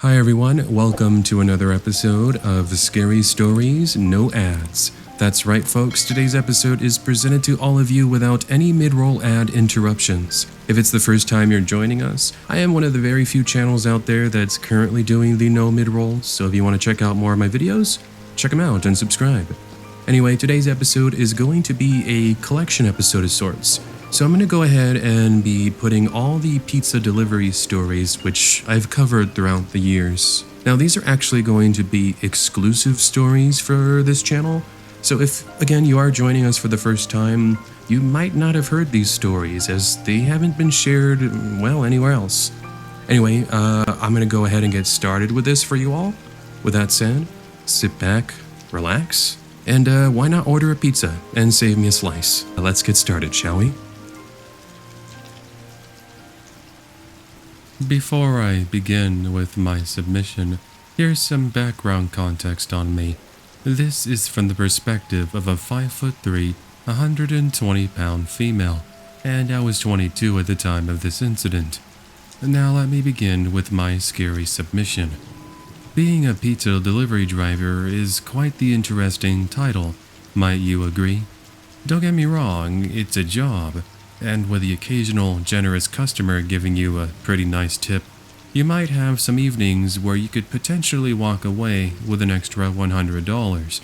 Hi everyone, welcome to another episode of Scary Stories, No Ads. That's right folks, today's episode is presented to all of you without any mid-roll ad interruptions. If it's the first time you're joining us, I am one of the very few channels out there that's currently doing the no mid-roll, so if you want to check out more of my videos, check them out and subscribe. Anyway, today's episode is going to be a collection episode of sorts. So I'm going to go ahead and be putting all the pizza delivery stories which I've covered throughout the years. Now these are actually going to be exclusive stories for this channel. So if, again, you are joining us for the first time, you might not have heard these stories as they haven't been shared, well, anywhere else. Anyway, I'm going to go ahead and get started with this for you all. With that said, sit back, relax, and why not order a pizza and save me a slice? Let's get started, shall we? Before I begin with my submission, here's some background context on me. This is from the perspective of a 5'3", 120-pound female, and I was 22 at the time of this incident. Now let me begin with my scary submission. Being a pizza delivery driver is quite the interesting title, might you agree? Don't get me wrong, it's a job. And with the occasional generous customer giving you a pretty nice tip, you might have some evenings where you could potentially walk away with an extra $100.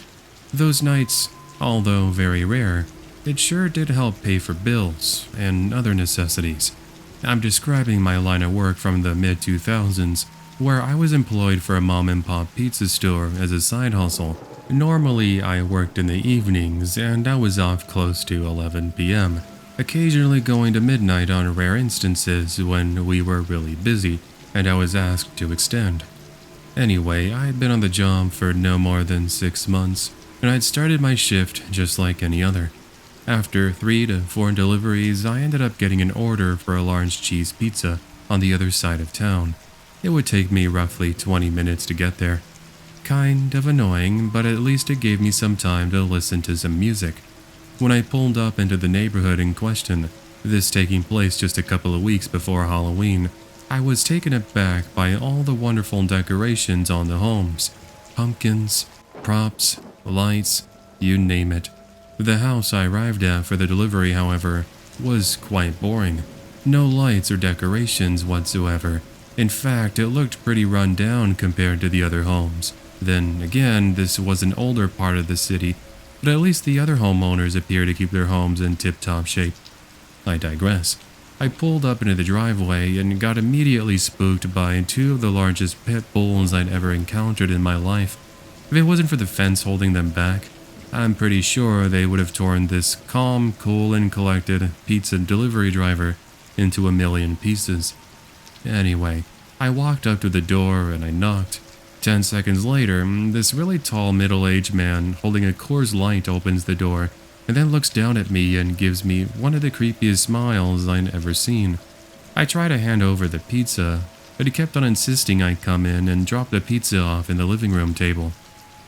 Those nights, although very rare, it sure did help pay for bills and other necessities. I'm describing my line of work from the mid-2000s, where I was employed for a mom-and-pop pizza store as a side hustle. Normally, I worked in the evenings and I was off close to 11 p.m., occasionally going to midnight on rare instances when we were really busy and I was asked to extend. Anyway, I'd been on the job for no more than 6 months, and I'd started my shift just like any other. After 3 to 4 deliveries, I ended up getting an order for a large cheese pizza on the other side of town. It would take me roughly 20 minutes to get there. Kind of annoying, but at least it gave me some time to listen to some music. When I pulled up into the neighborhood in question, this taking place just a couple of weeks before Halloween, I was taken aback by all the wonderful decorations on the homes. Pumpkins, props, lights, you name it. The house I arrived at for the delivery, however, was quite boring. No lights or decorations whatsoever. In fact, it looked pretty run down compared to the other homes. Then again, this was an older part of the city, but at least the other homeowners appear to keep their homes in tip-top shape. I digress. I pulled up into the driveway and got immediately spooked by 2 of the largest pit bulls I'd ever encountered in my life. If it wasn't for the fence holding them back, I'm pretty sure they would have torn this calm, cool, and collected pizza delivery driver into a million pieces. Anyway, I walked up to the door and I knocked. 10 seconds later, this really tall middle-aged man holding a Coors Light opens the door and then looks down at me and gives me one of the creepiest smiles I'd ever seen. I tried to hand over the pizza, but he kept on insisting I come in and drop the pizza off in the living room table.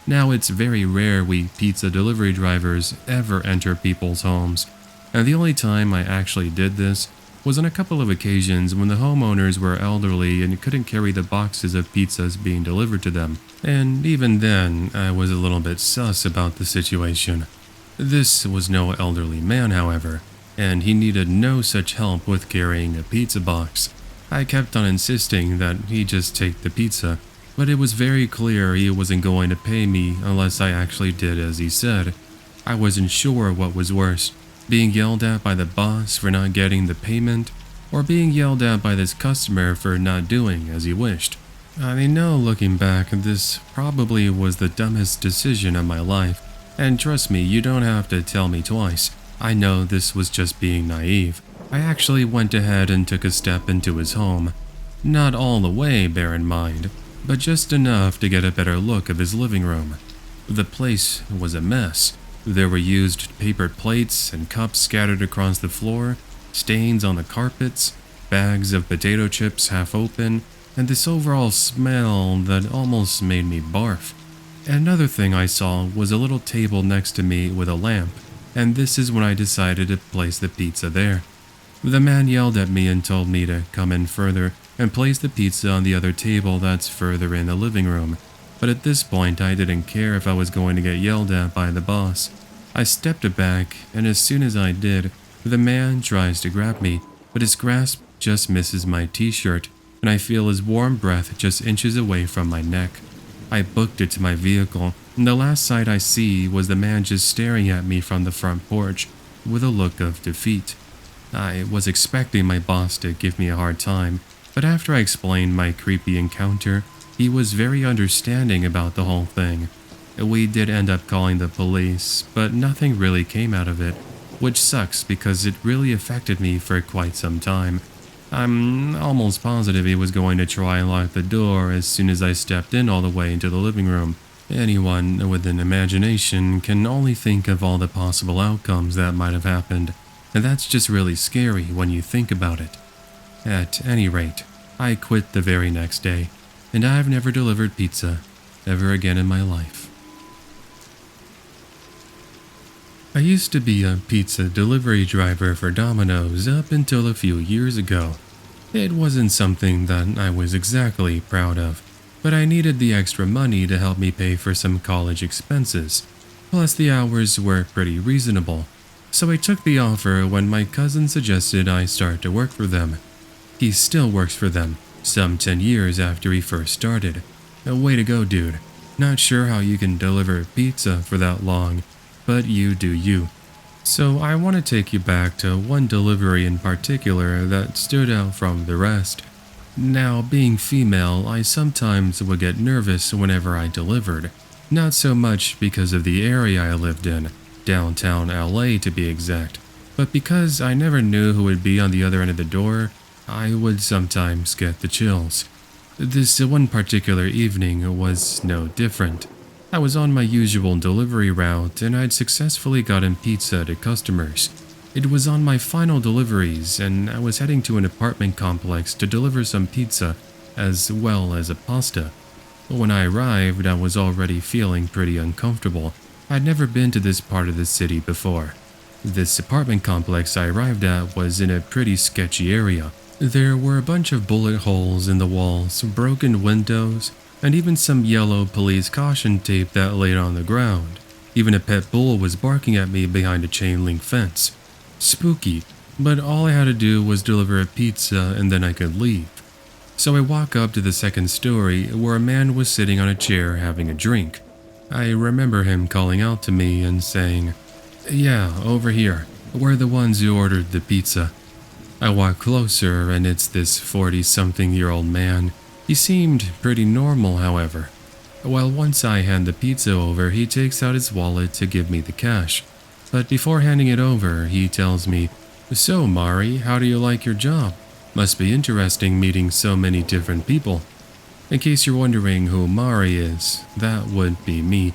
Now, it's very rare we pizza delivery drivers ever enter people's homes, and the only time I actually did this was on a couple of occasions when the homeowners were elderly and couldn't carry the boxes of pizzas being delivered to them. And even then, I was a little bit sus about the situation. This was no elderly man, however, and he needed no such help with carrying a pizza box. I kept on insisting that he just take the pizza, but it was very clear he wasn't going to pay me unless I actually did as he said. I wasn't sure what was worse. Being yelled at by the boss for not getting the payment, or being yelled at by this customer for not doing as he wished. I know, looking back, this probably was the dumbest decision of my life, and trust me, you don't have to tell me twice. I know this was just being naive. I actually went ahead and took a step into his home. Not all the way, bear in mind, but just enough to get a better look of his living room. The place was a mess. There were used paper plates and cups scattered across the floor, stains on the carpets, bags of potato chips half open, and this overall smell that almost made me barf. Another thing I saw was a little table next to me with a lamp, and this is when I decided to place the pizza there. The man yelled at me and told me to come in further and place the pizza on the other table that's further in the living room. But at this point, I didn't care if I was going to get yelled at by the boss. I stepped back, and as soon as I did, the man tries to grab me, but his grasp just misses my t-shirt, and I feel his warm breath just inches away from my neck. I booked it to my vehicle, and the last sight I see was the man just staring at me from the front porch with a look of defeat. I was expecting my boss to give me a hard time, but after I explained my creepy encounter, he was very understanding about the whole thing. We did end up calling the police, but nothing really came out of it, which sucks because it really affected me for quite some time. I'm almost positive he was going to try and lock the door as soon as I stepped in all the way into the living room. Anyone with an imagination can only think of all the possible outcomes that might have happened, and that's just really scary when you think about it. At any rate, I quit the very next day, and I've never delivered pizza ever again in my life. I used to be a pizza delivery driver for Domino's up until a few years ago. It wasn't something that I was exactly proud of, but I needed the extra money to help me pay for some college expenses. Plus the hours were pretty reasonable, so I took the offer when my cousin suggested I start to work for them. He still works for them, some 10 years after he first started. Way to go, dude. Not sure how you can deliver pizza for that long, but you do you. So I want to take you back to one delivery in particular that stood out from the rest. Now, being female, I sometimes would get nervous whenever I delivered. Not so much because of the area I lived in, downtown LA to be exact, but because I never knew who would be on the other end of the door, I would sometimes get the chills. This one particular evening was no different. I was on my usual delivery route and I'd successfully gotten pizza to customers. It was on my final deliveries and I was heading to an apartment complex to deliver some pizza as well as a pasta. When I arrived, I was already feeling pretty uncomfortable. I'd never been to this part of the city before. This apartment complex I arrived at was in a pretty sketchy area. There were a bunch of bullet holes in the walls, broken windows, and even some yellow police caution tape that laid on the ground. Even a pet bull was barking at me behind a chain link fence. Spooky, but all I had to do was deliver a pizza and then I could leave. So I walk up to the second story where a man was sitting on a chair having a drink. I remember him calling out to me and saying, "Yeah, over here. We're the ones who ordered the pizza." I walk closer and it's this 40-something-year-old man. He seemed pretty normal, however. Well, once I hand the pizza over, he takes out his wallet to give me the cash. But before handing it over, he tells me, "So, Mari, how do you like your job? Must be interesting meeting so many different people." In case you're wondering who Mari is, that would be me.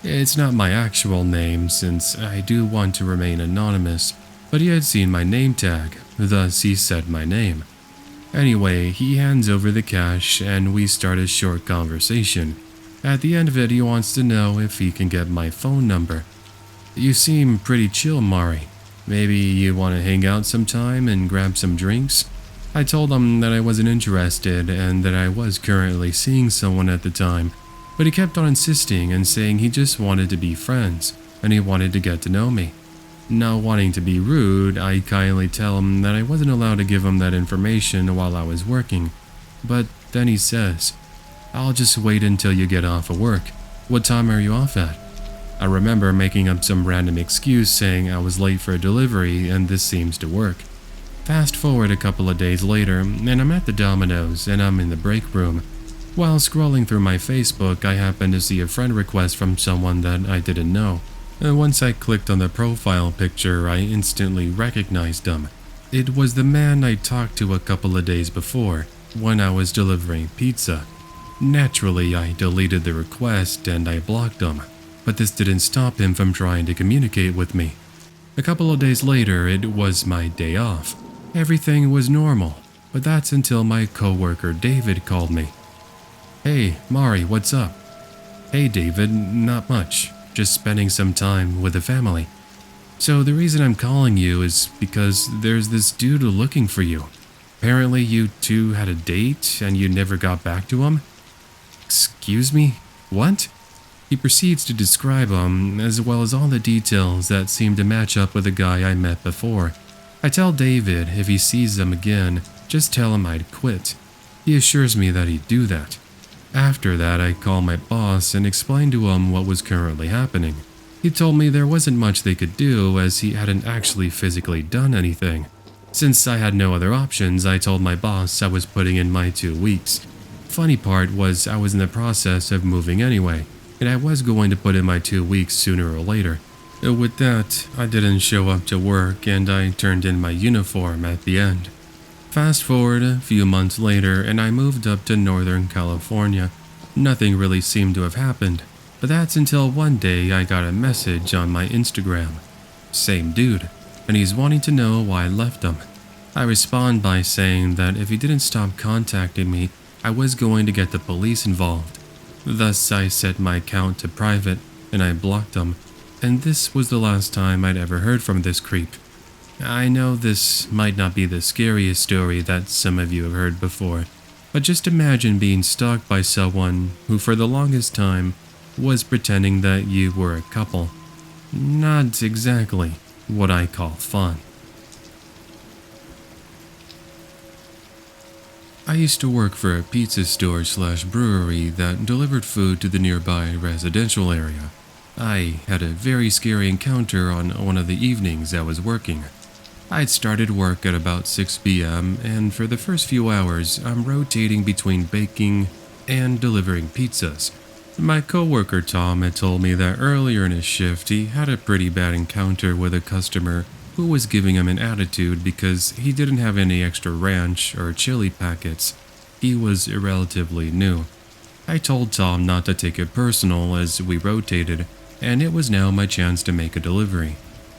It's not my actual name since I do want to remain anonymous, but he had seen my name tag, thus he said my name. Anyway, he hands over the cash and we start a short conversation. At the end of it, he wants to know if he can get my phone number. "You seem pretty chill, Mari. Maybe you want to hang out sometime and grab some drinks?" I told him that I wasn't interested and that I was currently seeing someone at the time, but he kept on insisting and saying he just wanted to be friends and he wanted to get to know me. Not wanting to be rude, I kindly tell him that I wasn't allowed to give him that information while I was working. But then he says, "I'll just wait until you get off of work. What time are you off at?" I remember making up some random excuse saying I was late for a delivery and this seems to work. Fast forward a couple of days later and I'm at the Domino's and I'm in the break room. While scrolling through my Facebook, I happened to see a friend request from someone that I didn't know. And once I clicked on the profile picture, I instantly recognized him. It was the man I talked to a couple of days before, when I was delivering pizza. Naturally, I deleted the request and I blocked him, but this didn't stop him from trying to communicate with me. A couple of days later, it was my day off. Everything was normal, but that's until my coworker David called me. "Hey, Mari, what's up?" "Hey, David, not much. Just spending some time with the family." So the reason I'm calling you is because there's this dude looking for you. Apparently you two had a date and you never got back to him? Excuse me? What? He proceeds to describe him, as well as all the details that seem to match up with the guy I met before. I tell David if he sees him again, just tell him I'd quit. He assures me that he'd do that. After that, I call my boss and explain to him what was currently happening. He told me there wasn't much they could do as he hadn't actually physically done anything. Since I had no other options, I told my boss I was putting in my 2 weeks. Funny part was I was in the process of moving anyway, and I was going to put in my 2 weeks sooner or later. With that, I didn't show up to work and I turned in my uniform at the end. Fast forward a few months later and I moved up to Northern California. Nothing really seemed to have happened, but that's until one day I got a message on my Instagram. Same dude, and he's wanting to know why I left him. I respond by saying that if he didn't stop contacting me, I was going to get the police involved. Thus, I set my account to private and I blocked him, and this was the last time I'd ever heard from this creep. I know this might not be the scariest story that some of you have heard before, but just imagine being stalked by someone who for the longest time was pretending that you were a couple. Not exactly what I call fun. I used to work for a pizza store / brewery that delivered food to the nearby residential area. I had a very scary encounter on one of the evenings I was working. I'd started work at about 6 p.m. and for the first few hours I'm rotating between baking and delivering pizzas. My coworker Tom had told me that earlier in his shift he had a pretty bad encounter with a customer who was giving him an attitude because he didn't have any extra ranch or chili packets. He was relatively new. I told Tom not to take it personal as we rotated, and it was now my chance to make a delivery.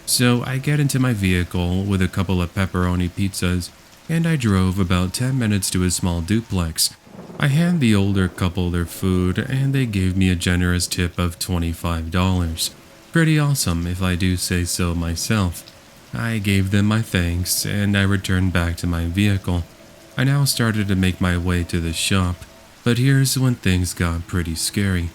So I get into my vehicle with a couple of pepperoni pizzas, and I drove about 10 minutes to a small duplex. I hand the older couple their food, and they gave me a generous tip of $25. Pretty awesome if I do say so myself. I gave them my thanks, and I returned back to my vehicle. I now started to make my way to the shop, but here's when things got pretty scary.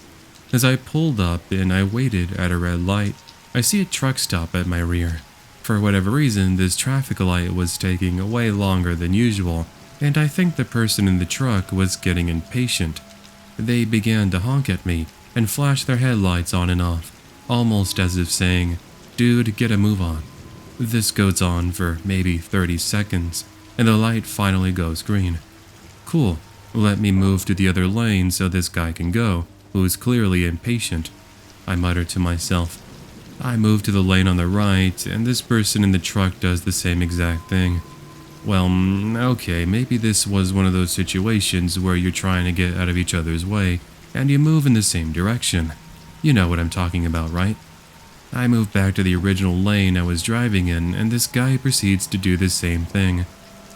As I pulled up and I waited at a red light, I see a truck stop at my rear. For whatever reason, this traffic light was taking way longer than usual, and I think the person in the truck was getting impatient. They began to honk at me and flash their headlights on and off, almost as if saying, "Dude, get a move on." This goes on for maybe 30 seconds, and the light finally goes green. Cool, let me move to the other lane so this guy can go, who's clearly impatient. I mutter to myself. I move to the lane on the right, and this person in the truck does the same exact thing. Well, okay, maybe this was one of those situations where you're trying to get out of each other's way, and you move in the same direction. You know what I'm talking about, right? I move back to the original lane I was driving in, and this guy proceeds to do the same thing.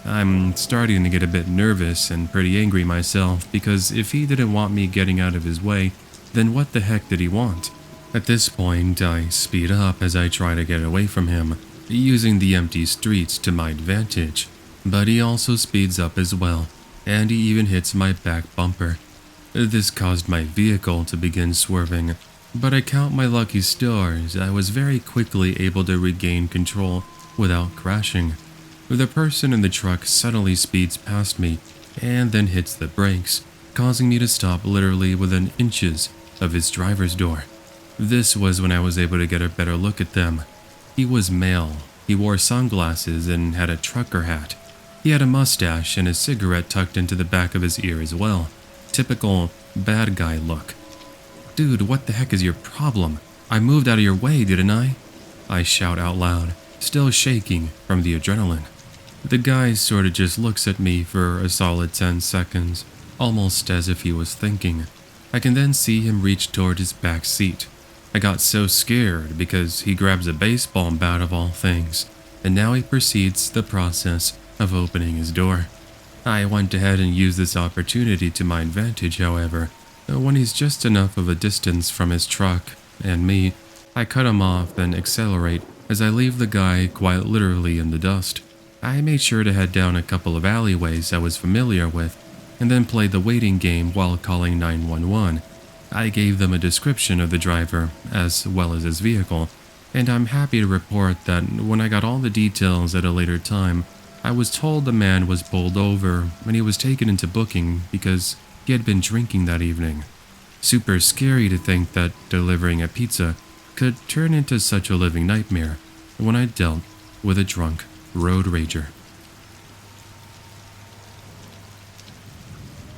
I'm starting to get a bit nervous and pretty angry myself, because if he didn't want me getting out of his way, then what the heck did he want? At this point, I speed up as I try to get away from him, using the empty streets to my advantage. But he also speeds up as well, and he even hits my back bumper. This caused my vehicle to begin swerving, but I count my lucky stars I was very quickly able to regain control without crashing. The person in the truck suddenly speeds past me and then hits the brakes, causing me to stop literally within inches of his driver's door. This was when I was able to get a better look at them. He was male, he wore sunglasses and had a trucker hat. He had a mustache and a cigarette tucked into the back of his ear as well. Typical bad guy look. "Dude, what the heck is your problem? I moved out of your way, didn't I?" I shout out loud, still shaking from the adrenaline. The guy sort of just looks at me for a solid 10 seconds, almost as if he was thinking. I can then see him reach toward his back seat. I got so scared because he grabs a baseball bat of all things, and now he proceeds the process of opening his door. I went ahead and used this opportunity to my advantage, however. When he's just enough of a distance from his truck and me, I cut him off and accelerate as I leave the guy quite literally in the dust. I made sure to head down a couple of alleyways I was familiar with, and then played the waiting game while calling 911. I gave them a description of the driver, as well as his vehicle, and I'm happy to report that when I got all the details at a later time, I was told the man was pulled over and he was taken into booking because he had been drinking that evening. Super scary to think that delivering a pizza could turn into such a living nightmare when I dealt with a drunk road rager.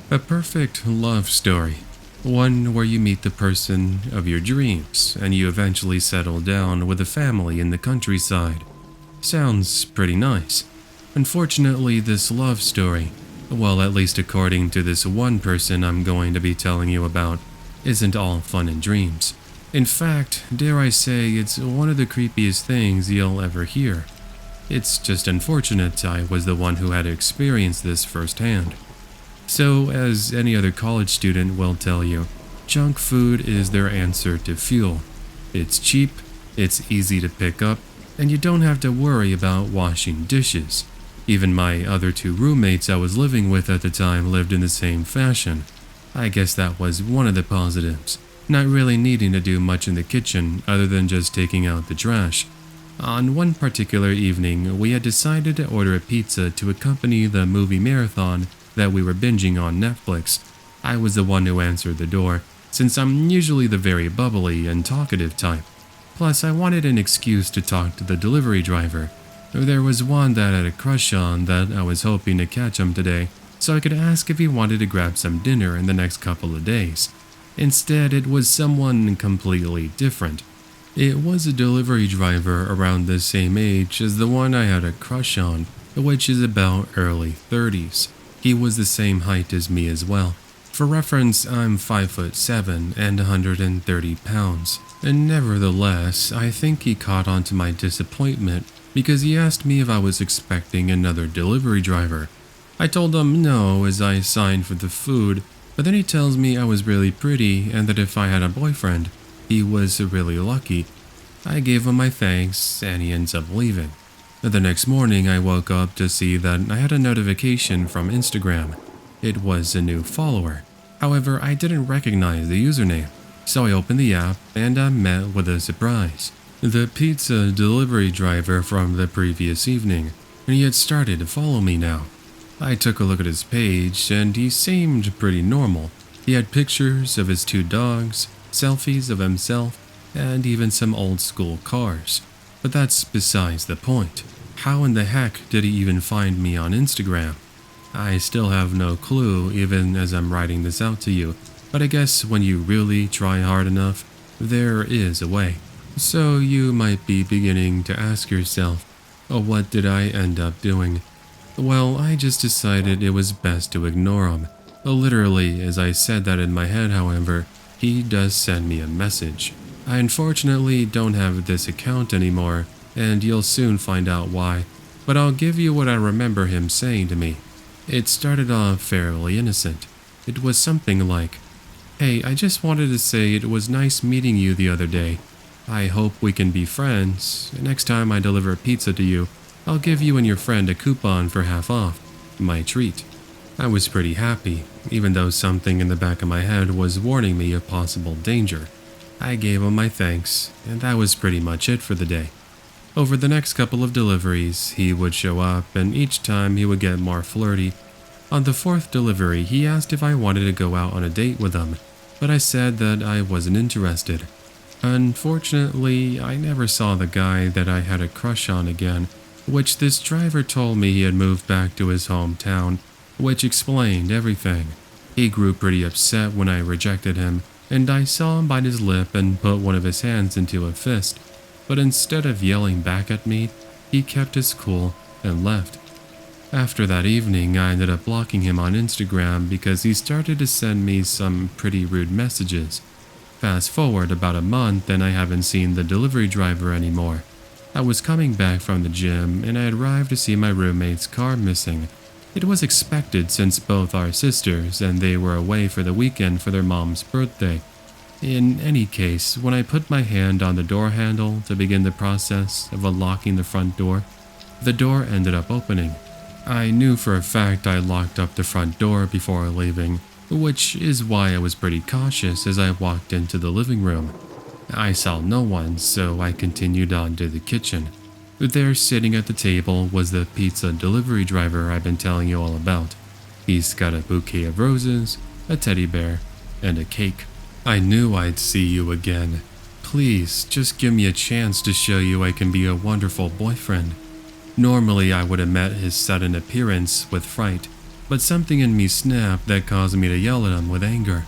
A perfect love story. One where you meet the person of your dreams and you eventually settle down with a family in the countryside. Sounds pretty nice. Unfortunately, this love story, well, at least according to this one person I'm going to be telling you about, isn't all fun and dreams. In fact, dare I say, it's one of the creepiest things you'll ever hear. It's just unfortunate I was the one who had experienced this firsthand. So, as any other college student will tell you, junk food is their answer to fuel. It's cheap, it's easy to pick up, and you don't have to worry about washing dishes. Even my other two roommates I was living with at the time lived in the same fashion. I guess that was one of the positives, not really needing to do much in the kitchen other than just taking out the trash. On one particular evening, we had decided to order a pizza to accompany the movie marathon that we were binging on Netflix. I was the one who answered the door, since I'm usually the very bubbly and talkative type. Plus, I wanted an excuse to talk to the delivery driver. There was one that I had a crush on that I was hoping to catch him today, so I could ask if he wanted to grab some dinner in the next couple of days. Instead, it was someone completely different. It was a delivery driver around the same age as the one I had a crush on, which is about early 30s. He was the same height as me as well. For reference, I'm 5'7" and 130 pounds. And nevertheless, I think he caught on to my disappointment because he asked me if I was expecting another delivery driver. I told him no as I signed for the food, but then he tells me I was really pretty and that if I had a boyfriend, he was really lucky. I gave him my thanks and he ends up leaving. The next morning, I woke up to see that I had a notification from Instagram. It was a new follower. However, I didn't recognize the username, so I opened the app and I'm met with a surprise. The pizza delivery driver from the previous evening, and he had started to follow me now. I took a look at his page and he seemed pretty normal. He had pictures of his two dogs, selfies of himself, and even some old school cars. But that's besides the point. How in the heck did he even find me on Instagram? I still have no clue even as I'm writing this out to you, but I guess when you really try hard enough, there is a way. So you might be beginning to ask yourself, oh, what did I end up doing? Well, I just decided it was best to ignore him. Literally, as I said that in my head, however, he does send me a message. I unfortunately don't have this account anymore, and you'll soon find out why, but I'll give you what I remember him saying to me. It started off fairly innocent. It was something like, "Hey, I just wanted to say it was nice meeting you the other day. I hope we can be friends. Next time I deliver a pizza to you, I'll give you and your friend a coupon for half off. My treat." I was pretty happy, even though something in the back of my head was warning me of possible danger. I gave him my thanks, and that was pretty much it for the day. Over the next couple of deliveries, he would show up, and each time he would get more flirty. On the fourth delivery, he asked if I wanted to go out on a date with him, but I said that I wasn't interested. Unfortunately, I never saw the guy that I had a crush on again, which this driver told me he had moved back to his hometown, which explained everything. He grew pretty upset when I rejected him, and I saw him bite his lip and put one of his hands into a fist. But instead of yelling back at me, he kept his cool and left. After that evening, I ended up blocking him on Instagram because he started to send me some pretty rude messages. Fast forward about a month and I haven't seen the delivery driver anymore. I was coming back from the gym and I had arrived to see my roommate's car missing. It was expected since both are sisters and they were away for the weekend for their mom's birthday. In any case, when I put my hand on the door handle to begin the process of unlocking the front door, the door ended up opening. I knew for a fact I locked up the front door before leaving, which is why I was pretty cautious as I walked into the living room. I saw no one, so I continued on to the kitchen. There, sitting at the table, was the pizza delivery driver I've been telling you all about. He's got a bouquet of roses, a teddy bear, and a cake. I knew I'd see you again. Please, just give me a chance to show you I can be a wonderful boyfriend. Normally, I would have met his sudden appearance with fright, but something in me snapped that caused me to yell at him with anger.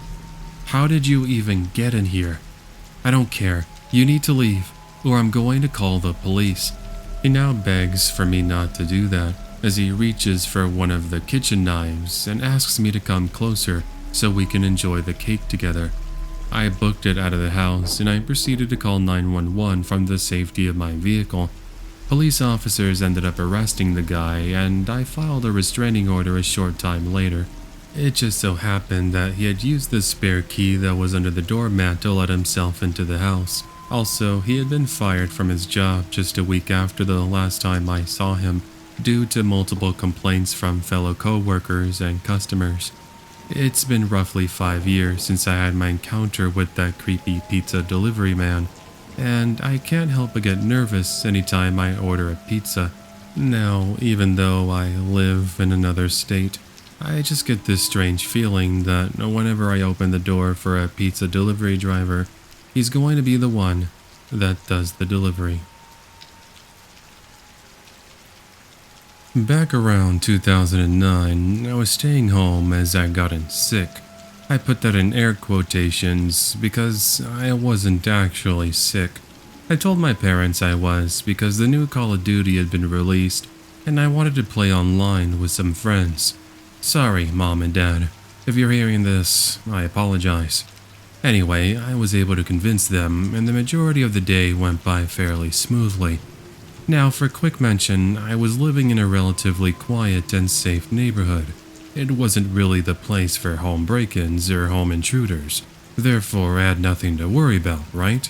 How did you even get in here? I don't care. You need to leave, or I'm going to call the police. He now begs for me not to do that, as he reaches for one of the kitchen knives and asks me to come closer so we can enjoy the cake together. I booked it out of the house and I proceeded to call 911 from the safety of my vehicle. Police officers ended up arresting the guy and I filed a restraining order a short time later. It just so happened that he had used the spare key that was under the doormat to let himself into the house. Also, he had been fired from his job just a week after the last time I saw him, due to multiple complaints from fellow co-workers and customers. It's been roughly 5 years since I had my encounter with that creepy pizza delivery man, and I can't help but get nervous anytime I order a pizza. Now, even though I live in another state, I just get this strange feeling that whenever I open the door for a pizza delivery driver, he's going to be the one that does the delivery. Back around 2009, I was staying home as I gotten sick. I put that in air quotations because I wasn't actually sick. I told my parents I was because the new Call of Duty had been released and I wanted to play online with some friends. Sorry, Mom and Dad. If you're hearing this, I apologize. Anyway, I was able to convince them and the majority of the day went by fairly smoothly. Now, for quick mention, I was living in a relatively quiet and safe neighborhood. It wasn't really the place for home break-ins or home intruders. Therefore, I had nothing to worry about, right?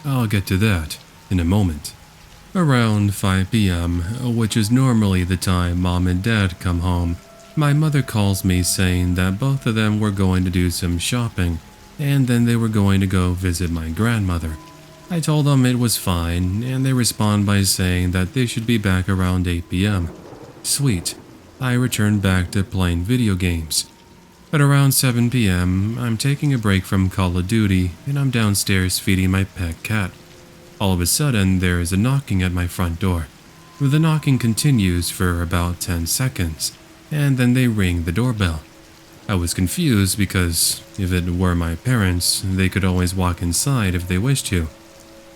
I'll get to that in a moment. Around 5 p.m., which is normally the time Mom and Dad come home, my mother calls me saying that both of them were going to do some shopping, and then they were going to go visit my grandmother. I told them it was fine, and they respond by saying that they should be back around 8 p.m. Sweet. I return back to playing video games. At around 7 p.m., I'm taking a break from Call of Duty, and I'm downstairs feeding my pet cat. All of a sudden, there is a knocking at my front door. The knocking continues for about 10 seconds, and then they ring the doorbell. I was confused because if it were my parents, they could always walk inside if they wished to.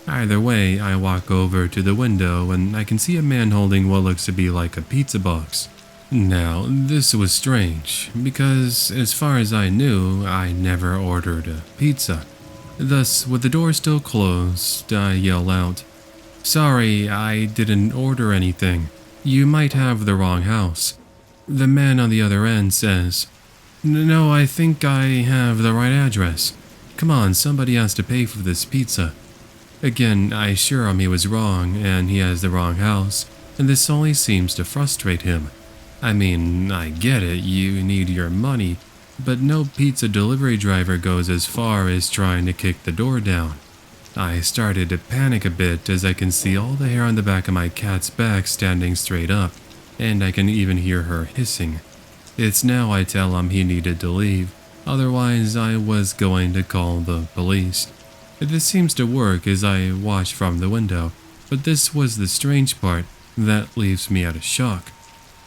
Either way, I walk over to the window and I can see a man holding what looks to be like a pizza box. Now, this was strange, because as far as I knew, I never ordered a pizza. Thus, with the door still closed, I yell out, "Sorry, I didn't order anything. You might have the wrong house." The man on the other end says, "No, I think I have the right address. Come on, somebody has to pay for this pizza." Again, I assure him he was wrong and he has the wrong house, and this only seems to frustrate him. I mean, I get it, you need your money, but no pizza delivery driver goes as far as trying to kick the door down. I started to panic a bit as I can see all the hair on the back of my cat's back standing straight up, and I can even hear her hissing. It's now I tell him he needed to leave, otherwise I was going to call the police. This seems to work as I watch from the window, but this was the strange part that leaves me at a shock.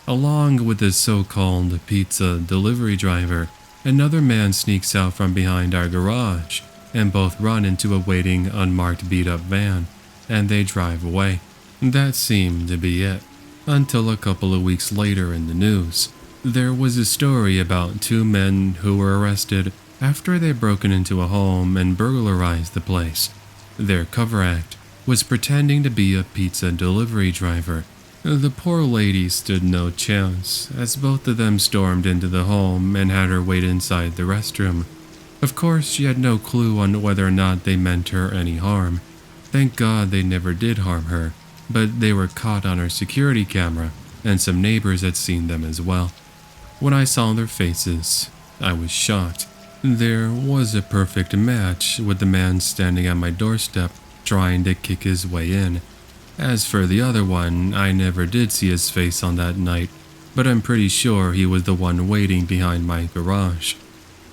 Along with this so-called pizza delivery driver, another man sneaks out from behind our garage, and both run into a waiting, unmarked beat-up van, and they drive away. That seemed to be it, until a couple of weeks later in the news. There was a story about 2 men who were arrested after they'd broken into a home and burglarized the place. Their cover act was pretending to be a pizza delivery driver. The poor lady stood no chance, as both of them stormed into the home and had her wait inside the restroom. Of course, she had no clue on whether or not they meant her any harm. Thank God they never did harm her, but they were caught on her security camera, and some neighbors had seen them as well. When I saw their faces, I was shocked. There was a perfect match with the man standing at my doorstep trying to kick his way in. As for the other one, I never did see his face on that night, but I'm pretty sure he was the one waiting behind my garage.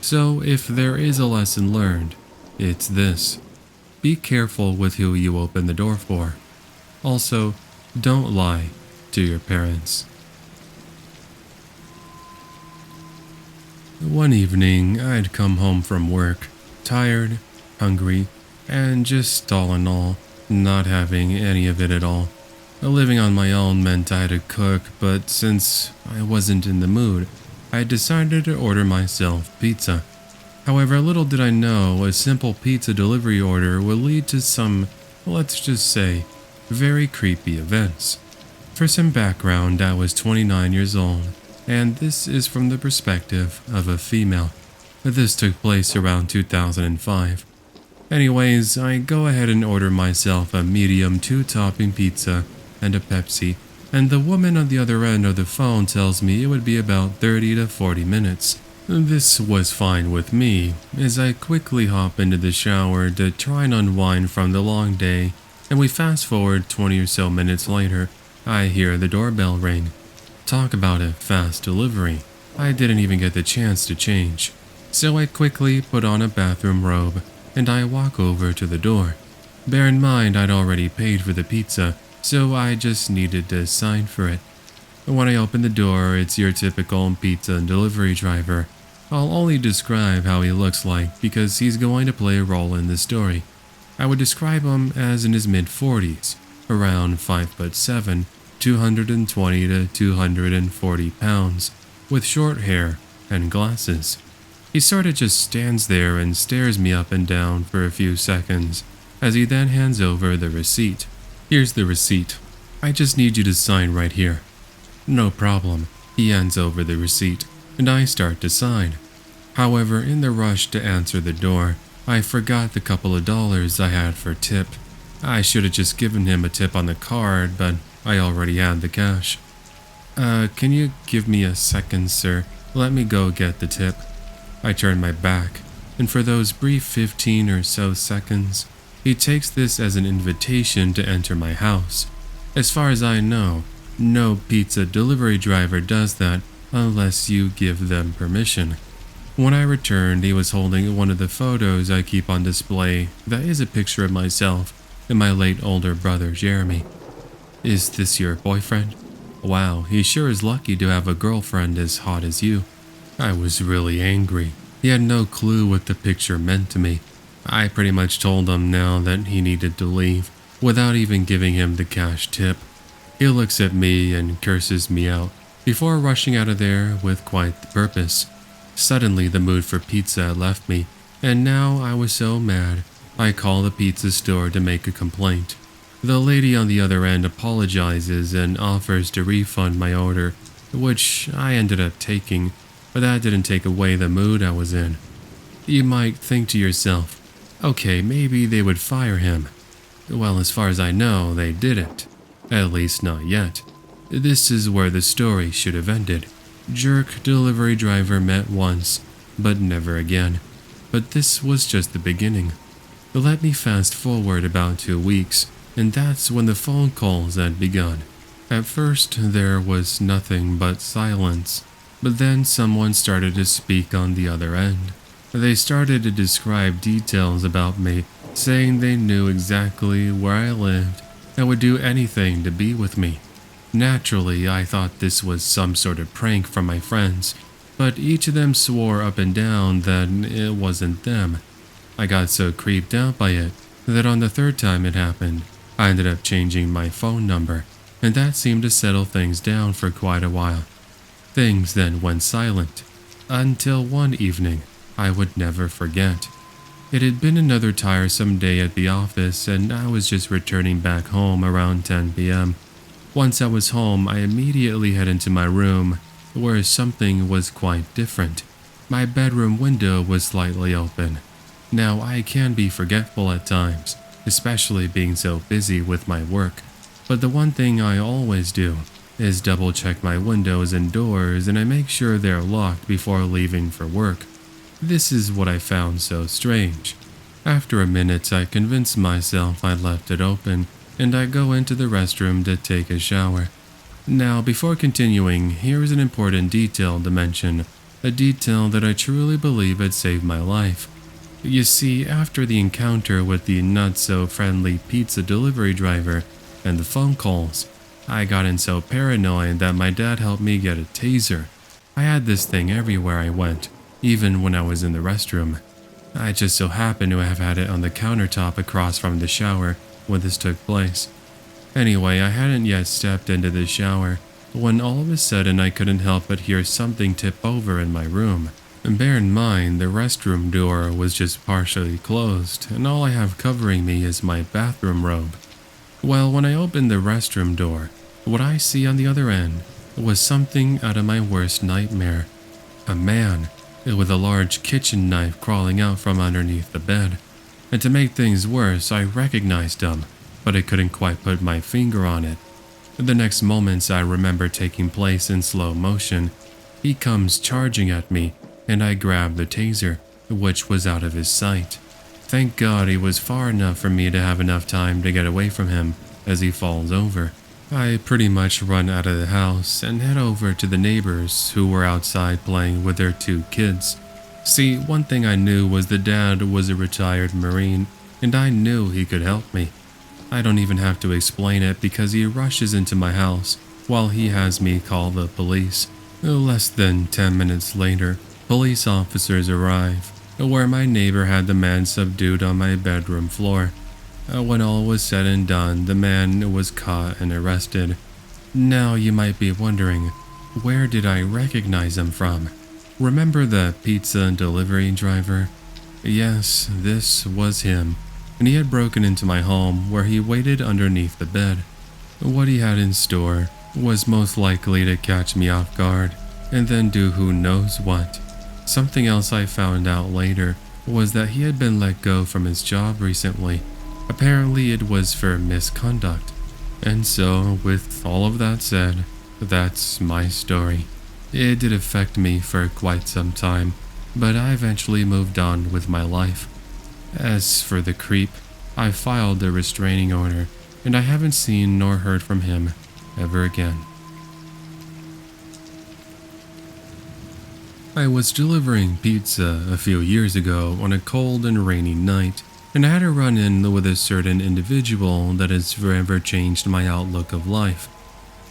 So if there is a lesson learned, it's this. Be careful with who you open the door for. Also, don't lie to your parents. One evening, I'd come home from work, tired, hungry, and just all in all, not having any of it at all. Living on my own meant I had to cook, but since I wasn't in the mood, I decided to order myself pizza. However, little did I know, a simple pizza delivery order would lead to some, let's just say, very creepy events. For some background, I was 29 years old, and this is from the perspective of a female. This took place around 2005. Anyways, I go ahead and order myself a medium 2-topping pizza and a Pepsi, and the woman on the other end of the phone tells me it would be about 30 to 40 minutes. This was fine with me, as I quickly hop into the shower to try and unwind from the long day, and we fast forward 20 or so minutes later, I hear the doorbell ring. Talk about a fast delivery. I didn't even get the chance to change. So I quickly put on a bathroom robe, and I walk over to the door. Bear in mind I'd already paid for the pizza, so I just needed to sign for it. When I open the door, it's your typical pizza delivery driver. I'll only describe how he looks like because he's going to play a role in the story. I would describe him as in his mid-40s, around 5'7", 220 to 240 pounds, with short hair and glasses. He sort of just stands there and stares me up and down for a few seconds, as he then hands over the receipt. Here's the receipt. I just need you to sign right here. No problem. He hands over the receipt, and I start to sign. However, in the rush to answer the door, I forgot the couple of dollars I had for tip. I should have just given him a tip on the card, but I already had the cash. Can you give me a second, sir? Let me go get the tip. I turn my back, and for those brief 15 or so seconds, he takes this as an invitation to enter my house. As far as I know, no pizza delivery driver does that unless you give them permission. When I returned, he was holding one of the photos I keep on display that is a picture of myself and my late older brother Jeremy. Is this your boyfriend? Wow, he sure is lucky to have a girlfriend as hot as you. I was really angry. He had no clue what the picture meant to me. I pretty much told him now that he needed to leave, without even giving him the cash tip. He looks at me and curses me out, before rushing out of there with quite the purpose. Suddenly the mood for pizza left me, and now I was so mad, I call the pizza store to make a complaint. The lady on the other end apologizes and offers to refund my order, which I ended up taking, but that didn't take away the mood I was in. You might think to yourself, okay, maybe they would fire him. Well, as far as I know, they didn't. At least not yet. This is where the story should have ended. Jerk delivery driver met once, but never again. But this was just the beginning. Let me fast forward about 2 weeks, and that's when the phone calls had begun. At first, there was nothing but silence, but then someone started to speak on the other end. They started to describe details about me, saying they knew exactly where I lived and would do anything to be with me. Naturally, I thought this was some sort of prank from my friends, but each of them swore up and down that it wasn't them. I got so creeped out by it that on the third time it happened, I ended up changing my phone number, and that seemed to settle things down for quite a while. Things then went silent, until one evening I would never forget. It had been another tiresome day at the office, and I was just returning back home around 10 p.m. Once I was home, I immediately head into my room, where something was quite different. My bedroom window was slightly open. Now, I can be forgetful at times, especially being so busy with my work, but the one thing I always do is double check my windows and doors, and I make sure they're locked before leaving for work. This is what I found so strange. After a minute, I convinced myself I left it open, and I go into the restroom to take a shower. Now, before continuing, here is an important detail to mention, a detail that I truly believe had saved my life. You see, after the encounter with the not-so-friendly pizza delivery driver and the phone calls, I got in so paranoid that my dad helped me get a taser. I had this thing everywhere I went, even when I was in the restroom. I just so happened to have had it on the countertop across from the shower when this took place. Anyway, I hadn't yet stepped into the shower when all of a sudden I couldn't help but hear something tip over in my room. And bear in mind, the restroom door was just partially closed, and all I have covering me is my bathroom robe. Well, when I opened the restroom door, what I see on the other end was something out of my worst nightmare. A man with a large kitchen knife crawling out from underneath the bed. And to make things worse, I recognized him, but I couldn't quite put my finger on it. The next moments I remember taking place in slow motion. He comes charging at me, and I grab the taser, which was out of his sight. Thank God he was far enough for me to have enough time to get away from him as he falls over. I pretty much run out of the house and head over to the neighbors who were outside playing with their 2 kids. See, one thing I knew was the dad was a retired Marine, and I knew he could help me. I don't even have to explain it because he rushes into my house while he has me call the police. Less than 10 minutes later, police officers arrive, where my neighbor had the man subdued on my bedroom floor. When all was said and done, the man was caught and arrested. Now you might be wondering, where did I recognize him from? Remember the pizza delivery driver? Yes, this was him, and he had broken into my home where he waited underneath the bed. What he had in store was most likely to catch me off guard, and then do who knows what. Something else I found out later was that he had been let go from his job recently. Apparently it was for misconduct. And so, with all of that said, that's my story. It did affect me for quite some time, but I eventually moved on with my life. As for the creep, I filed a restraining order, and I haven't seen nor heard from him ever again. I was delivering pizza a few years ago on a cold and rainy night, and I had a run-in with a certain individual that has forever changed my outlook of life.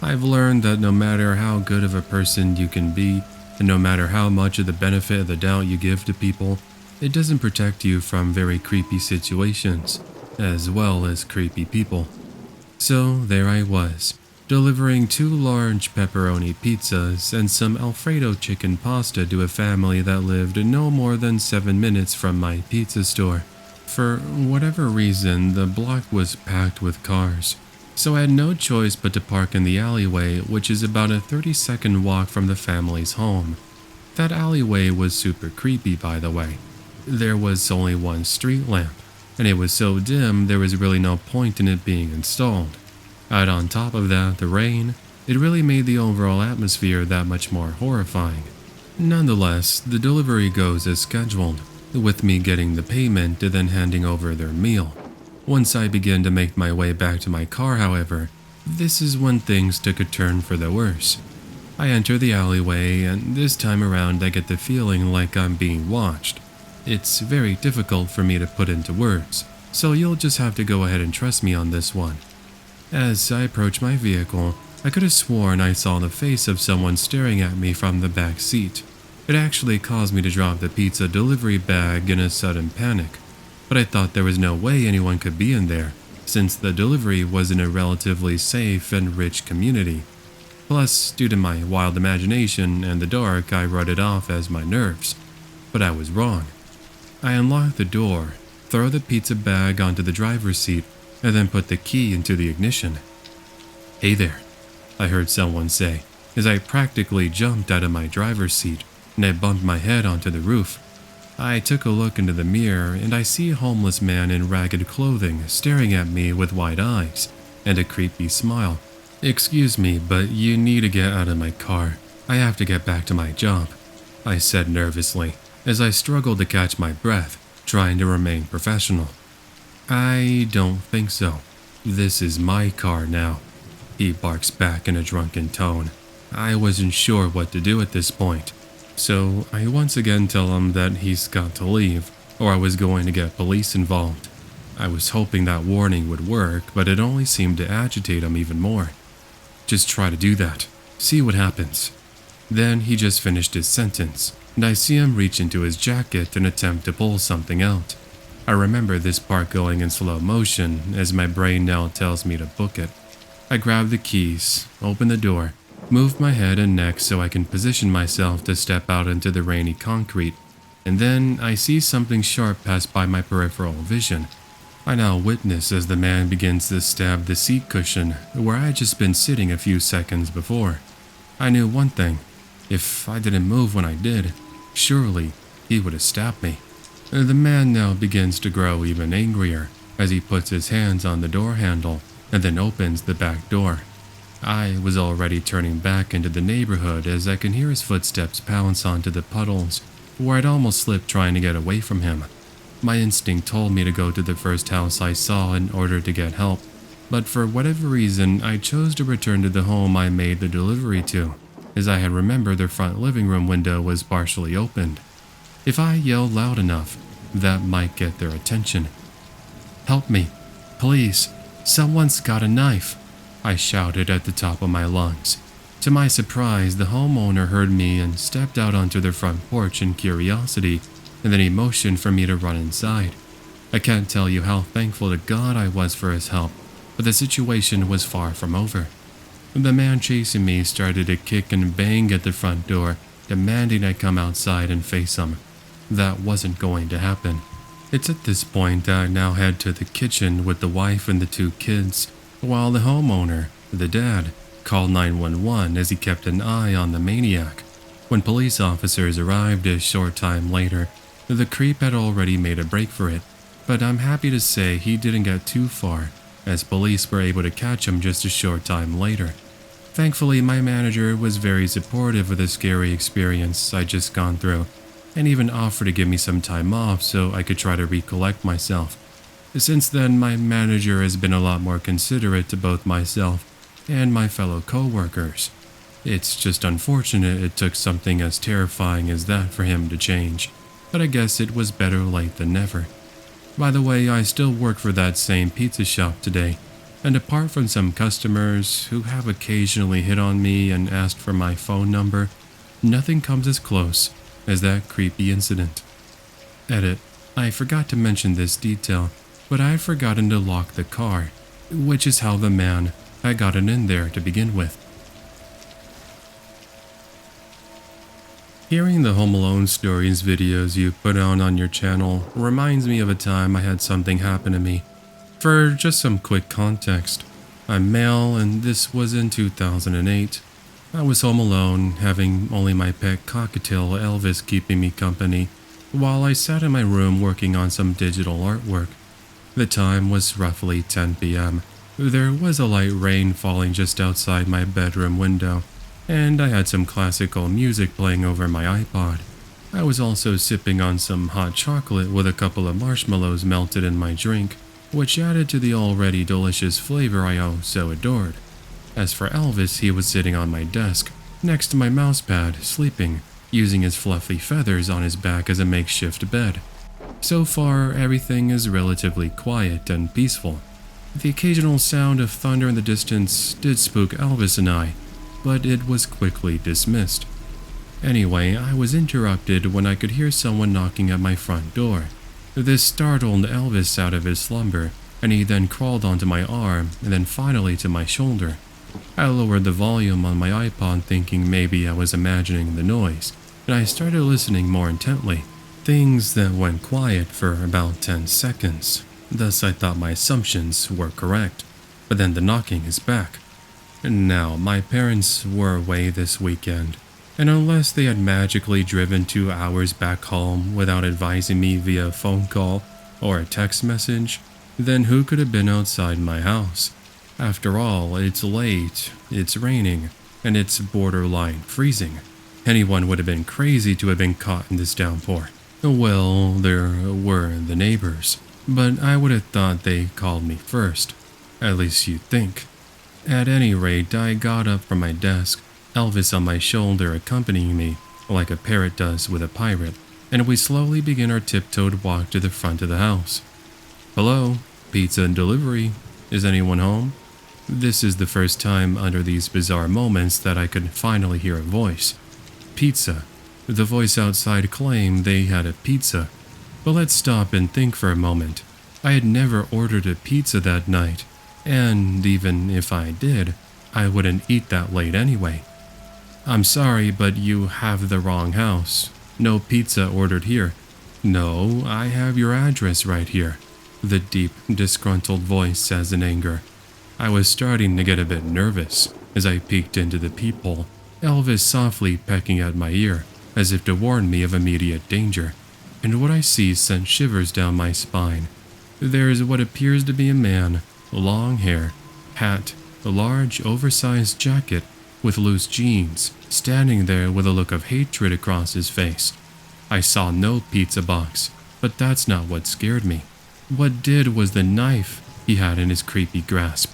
I've learned that no matter how good of a person you can be, and no matter how much of the benefit of the doubt you give to people, it doesn't protect you from very creepy situations, as well as creepy people. So there I was, delivering 2 large pepperoni pizzas and some Alfredo chicken pasta to a family that lived no more than 7 minutes from my pizza store. For whatever reason, the block was packed with cars, so I had no choice but to park in the alleyway, which is about a 30-second walk from the family's home. That alleyway was super creepy, by the way. There was only one street lamp, and it was so dim there was really no point in it being installed. Add on top of that the rain, it really made the overall atmosphere that much more horrifying. Nonetheless, the delivery goes as scheduled, with me getting the payment and then handing over their meal. Once I begin to make my way back to my car, however, this is when things took a turn for the worse. I enter the alleyway, and this time around I get the feeling like I'm being watched. It's very difficult for me to put into words, so you'll just have to go ahead and trust me on this one. As I approach my vehicle, I could have sworn I saw the face of someone staring at me from the back seat. It actually caused me to drop the pizza delivery bag in a sudden panic, but I thought there was no way anyone could be in there, since the delivery was in a relatively safe and rich community. Plus, due to my wild imagination and the dark, I wrote it off as my nerves. But I was wrong. I unlock the door, throw the pizza bag onto the driver's seat, and then put the key into the ignition. "Hey there," I heard someone say, as I practically jumped out of my driver's seat. and I bumped my head onto the roof. I took a look into the mirror and I see a homeless man in ragged clothing staring at me with wide eyes and a creepy smile. "Excuse me, but you need to get out of my car. I have to get back to my job," I said nervously as I struggled to catch my breath, trying to remain professional. "I don't think so. This is my car now," he barks back in a drunken tone. I wasn't sure what to do at this point, so I once again tell him that he's got to leave, or I was going to get police involved. I was hoping that warning would work, but it only seemed to agitate him even more. "Just try to do that. See what happens." Then he just finished his sentence, and I see him reach into his jacket and attempt to pull something out. I remember this part going in slow motion as my brain now tells me to book it. I grab the keys, open the door, move my head and neck so I can position myself to step out into the rainy concrete, and then I see something sharp pass by my peripheral vision. I now witness as the man begins to stab the seat cushion where I had just been sitting a few seconds before. I knew one thing: if I didn't move when I did, surely he would have stabbed me. The man now begins to grow even angrier as he puts his hands on the door handle and then opens the back door. I was already turning back into the neighborhood as I can hear his footsteps pounce onto the puddles where I'd almost slipped trying to get away from him. My instinct told me to go to the first house I saw in order to get help, but for whatever reason I chose to return to the home I made the delivery to, as I had remembered their front living room window was partially opened. If I yelled loud enough, that might get their attention. "Help me, please, someone's got a knife," I shouted at the top of my lungs. To my surprise, the homeowner heard me and stepped out onto their front porch in curiosity, and then he motioned for me to run inside. I can't tell you how thankful to God I was for his help, but the situation was far from over. The man chasing me started to kick and bang at the front door, demanding I come outside and face him. That wasn't going to happen. It's at this point I now head to the kitchen with the wife and the 2 kids, while the homeowner, the dad, called 911 as he kept an eye on the maniac. When police officers arrived a short time later, the creep had already made a break for it, but I'm happy to say he didn't get too far, as police were able to catch him just a short time later. Thankfully, my manager was very supportive of the scary experience I'd just gone through, and even offered to give me some time off so I could try to recollect myself. Since then, my manager has been a lot more considerate to both myself and my fellow co-workers. It's just unfortunate it took something as terrifying as that for him to change, but I guess it was better late than never. By the way, I still work for that same pizza shop today, and apart from some customers who have occasionally hit on me and asked for my phone number, nothing comes as close as that creepy incident. Edit: I forgot to mention this detail, but I had forgotten to lock the car, which is how the man had gotten in there to begin with. Hearing the Home Alone stories videos you put on your channel reminds me of a time I had something happen to me. For just some quick context, I'm male and this was in 2008. I was home alone, having only my pet cockatiel Elvis keeping me company, while I sat in my room working on some digital artwork. The time was roughly 10 p.m. There was a light rain falling just outside my bedroom window, and I had some classical music playing over my iPod. I was also sipping on some hot chocolate with a couple of marshmallows melted in my drink, which added to the already delicious flavor I so adored. As for Elvis, he was sitting on my desk, next to my mousepad, sleeping, using his fluffy feathers on his back as a makeshift bed. So far, everything is relatively quiet and peaceful. The occasional sound of thunder in the distance did spook Elvis and I, but it was quickly dismissed. Anyway, I was interrupted when I could hear someone knocking at my front door. This startled Elvis out of his slumber, and he then crawled onto my arm and then finally to my shoulder. I lowered the volume on my iPod thinking maybe I was imagining the noise, and I started listening more intently. Things that went quiet for about 10 seconds, thus I thought my assumptions were correct. But then the knocking is back. Now, my parents were away this weekend, And unless they had magically driven 2 hours back home without advising me via phone call or a text message, then who could have been outside my house? After all, it's late, it's raining, and it's borderline freezing. Anyone would have been crazy to have been caught in this downpour. Well, there were the neighbors, but I would have thought they called me first. At least you'd think. At any rate, I got up from my desk, Elvis on my shoulder accompanying me, like a parrot does with a pirate, and we slowly began our tiptoed walk to the front of the house. Hello, pizza and delivery. Is anyone home? This is the first time under these bizarre moments that I could finally hear a voice. Pizza. The voice outside claimed they had a pizza. But let's stop and think for a moment. I had never ordered a pizza that night, and even if I did, I wouldn't eat that late anyway. I'm sorry, but you have the wrong house. No pizza ordered here. No, I have your address right here, the deep, disgruntled voice says in anger. I was starting to get a bit nervous as I peeked into the peephole, Elvis softly pecking at my ear, as if to warn me of immediate danger, and what I see sent shivers down my spine. There is what appears to be a man, long hair, hat, a large oversized jacket with loose jeans, standing there with a look of hatred across his face. I saw no pizza box, but that's not what scared me. What did was the knife he had in his creepy grasp.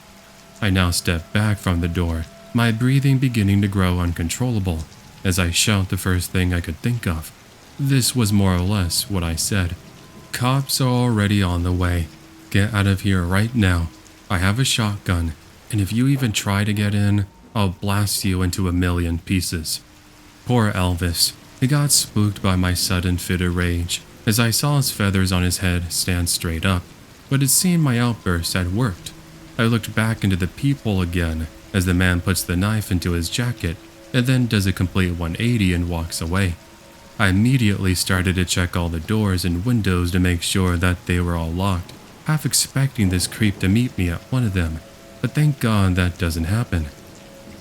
I now stepped back from the door, my breathing beginning to grow uncontrollable as I shout the first thing I could think of. This was more or less what I said. Cops are already on the way. Get out of here right now. I have a shotgun, and if you even try to get in, I'll blast you into a million pieces. Poor Elvis. He got spooked by my sudden fit of rage as I saw his feathers on his head stand straight up, but it seemed my outburst had worked. I looked back into the peephole again as the man puts the knife into his jacket and then does a complete 180 and walks away. I immediately started to check all the doors and windows to make sure that they were all locked, half expecting this creep to meet me at one of them, but thank God that doesn't happen.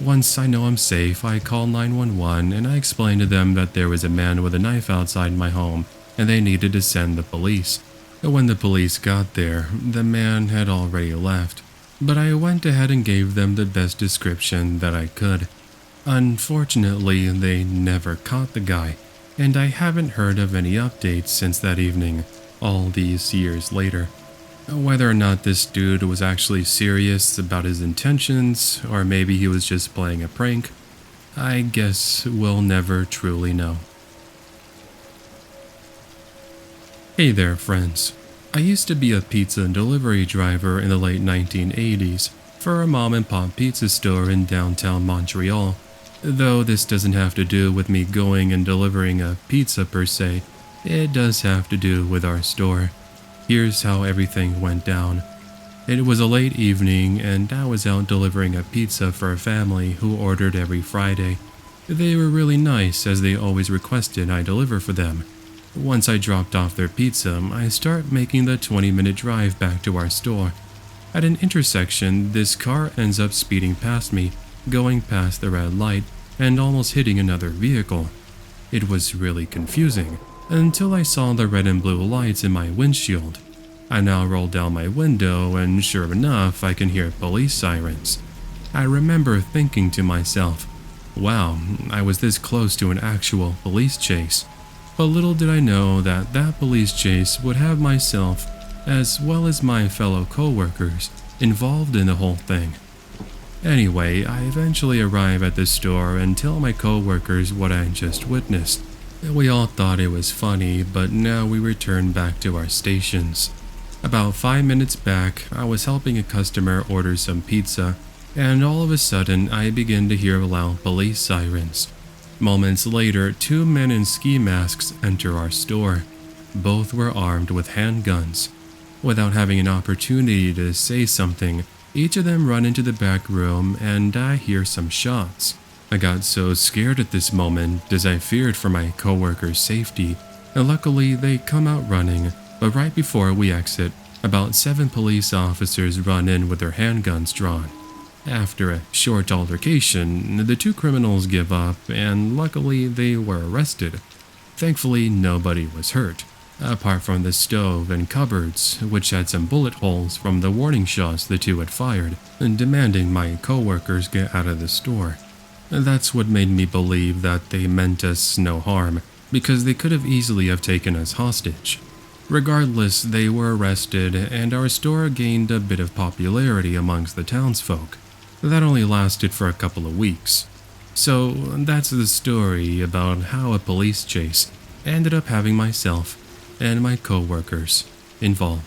Once I know I'm safe, I call 911 and I explain to them that there was a man with a knife outside my home and they needed to send the police. When the police got there, the man had already left, but I went ahead and gave them the best description that I could. Unfortunately, they never caught the guy, and I haven't heard of any updates since that evening, all these years later. Whether or not this dude was actually serious about his intentions, or maybe he was just playing a prank, I guess we'll never truly know. Hey there, friends. I used to be a pizza and delivery driver in the late 1980s for a mom-and-pop pizza store in downtown Montreal. Though this doesn't have to do with me going and delivering a pizza per se, it does have to do with our store. Here's how everything went down. It was a late evening and I was out delivering a pizza for a family who ordered every Friday. They were really nice as they always requested I deliver for them. Once I dropped off their pizza, I start making the 20-minute drive back to our store. At an intersection, this car ends up speeding past me, going past the red light and almost hitting another vehicle. It was really confusing until I saw the red and blue lights in my windshield. I now roll down my window and sure enough, I can hear police sirens. I remember thinking to myself, wow, I was this close to an actual police chase. But little did I know that that police chase would have myself, as well as my fellow co-workers, involved in the whole thing. Anyway, I eventually arrive at the store and tell my co-workers what I had just witnessed. We all thought it was funny, but now we return back to our stations. About 5 minutes back, I was helping a customer order some pizza, and all of a sudden I begin to hear loud police sirens. Moments later, 2 men in ski masks enter our store. Both were armed with handguns. Without having an opportunity to say something, each of them run into the back room and I hear some shots. I got so scared at this moment as I feared for my coworkers' safety, and luckily they come out running, but right before we exit, about 7 police officers run in with their handguns drawn. After a short altercation, the two criminals give up and luckily they were arrested. Thankfully, nobody was hurt, apart from the stove and cupboards, which had some bullet holes from the warning shots the two had fired, and demanding my coworkers get out of the store. That's what made me believe that they meant us no harm, because they could have easily have taken us hostage. Regardless, they were arrested, and our store gained a bit of popularity amongst the townsfolk. That only lasted for a couple of weeks. So that's the story about how a police chase ended up having myself and my coworkers involved.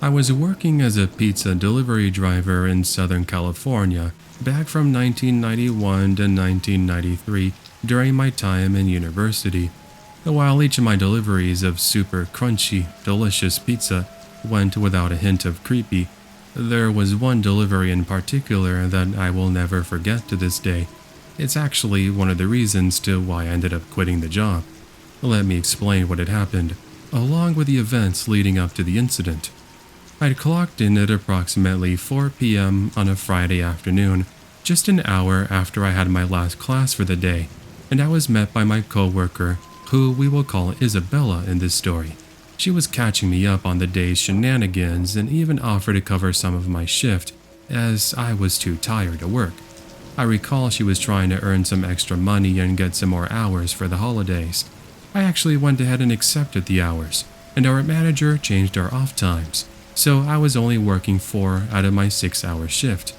I was working as a pizza delivery driver in Southern California back from 1991 to 1993 during my time in university. While each of my deliveries of super crunchy, delicious pizza went without a hint of creepy, there was one delivery in particular that I will never forget to this day. It's actually one of the reasons to why I ended up quitting the job. Let me explain what had happened, along with the events leading up to the incident. I'd clocked in at approximately 4 p.m. on a Friday afternoon, just an hour after I had my last class for the day, and I was met by my coworker, who we will call Isabella in this story. She was catching me up on the day's shenanigans and even offered to cover some of my shift, as I was too tired to work. I recall she was trying to earn some extra money and get some more hours for the holidays. I actually went ahead and accepted the hours, and our manager changed our off times, so I was only working 4 out of my 6-hour shift.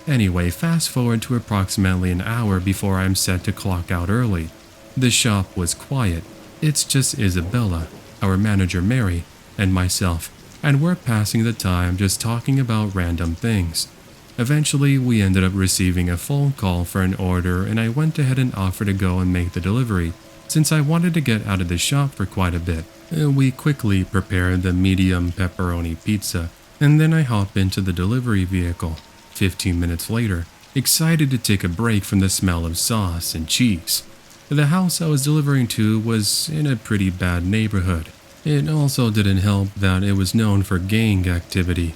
Anyway, fast forward to approximately an hour before I'm set to clock out early. The shop was quiet. It's just Isabella, our manager Mary, and myself, and we're passing the time just talking about random things. Eventually, we ended up receiving a phone call for an order, and I went ahead and offered to go and make the delivery, since I wanted to get out of the shop for quite a bit. We quickly prepared the medium pepperoni pizza, and then I hop into the delivery vehicle. 15 minutes later, excited to take a break from the smell of sauce and cheese. The house I was delivering to was in a pretty bad neighborhood. It also didn't help that it was known for gang activity.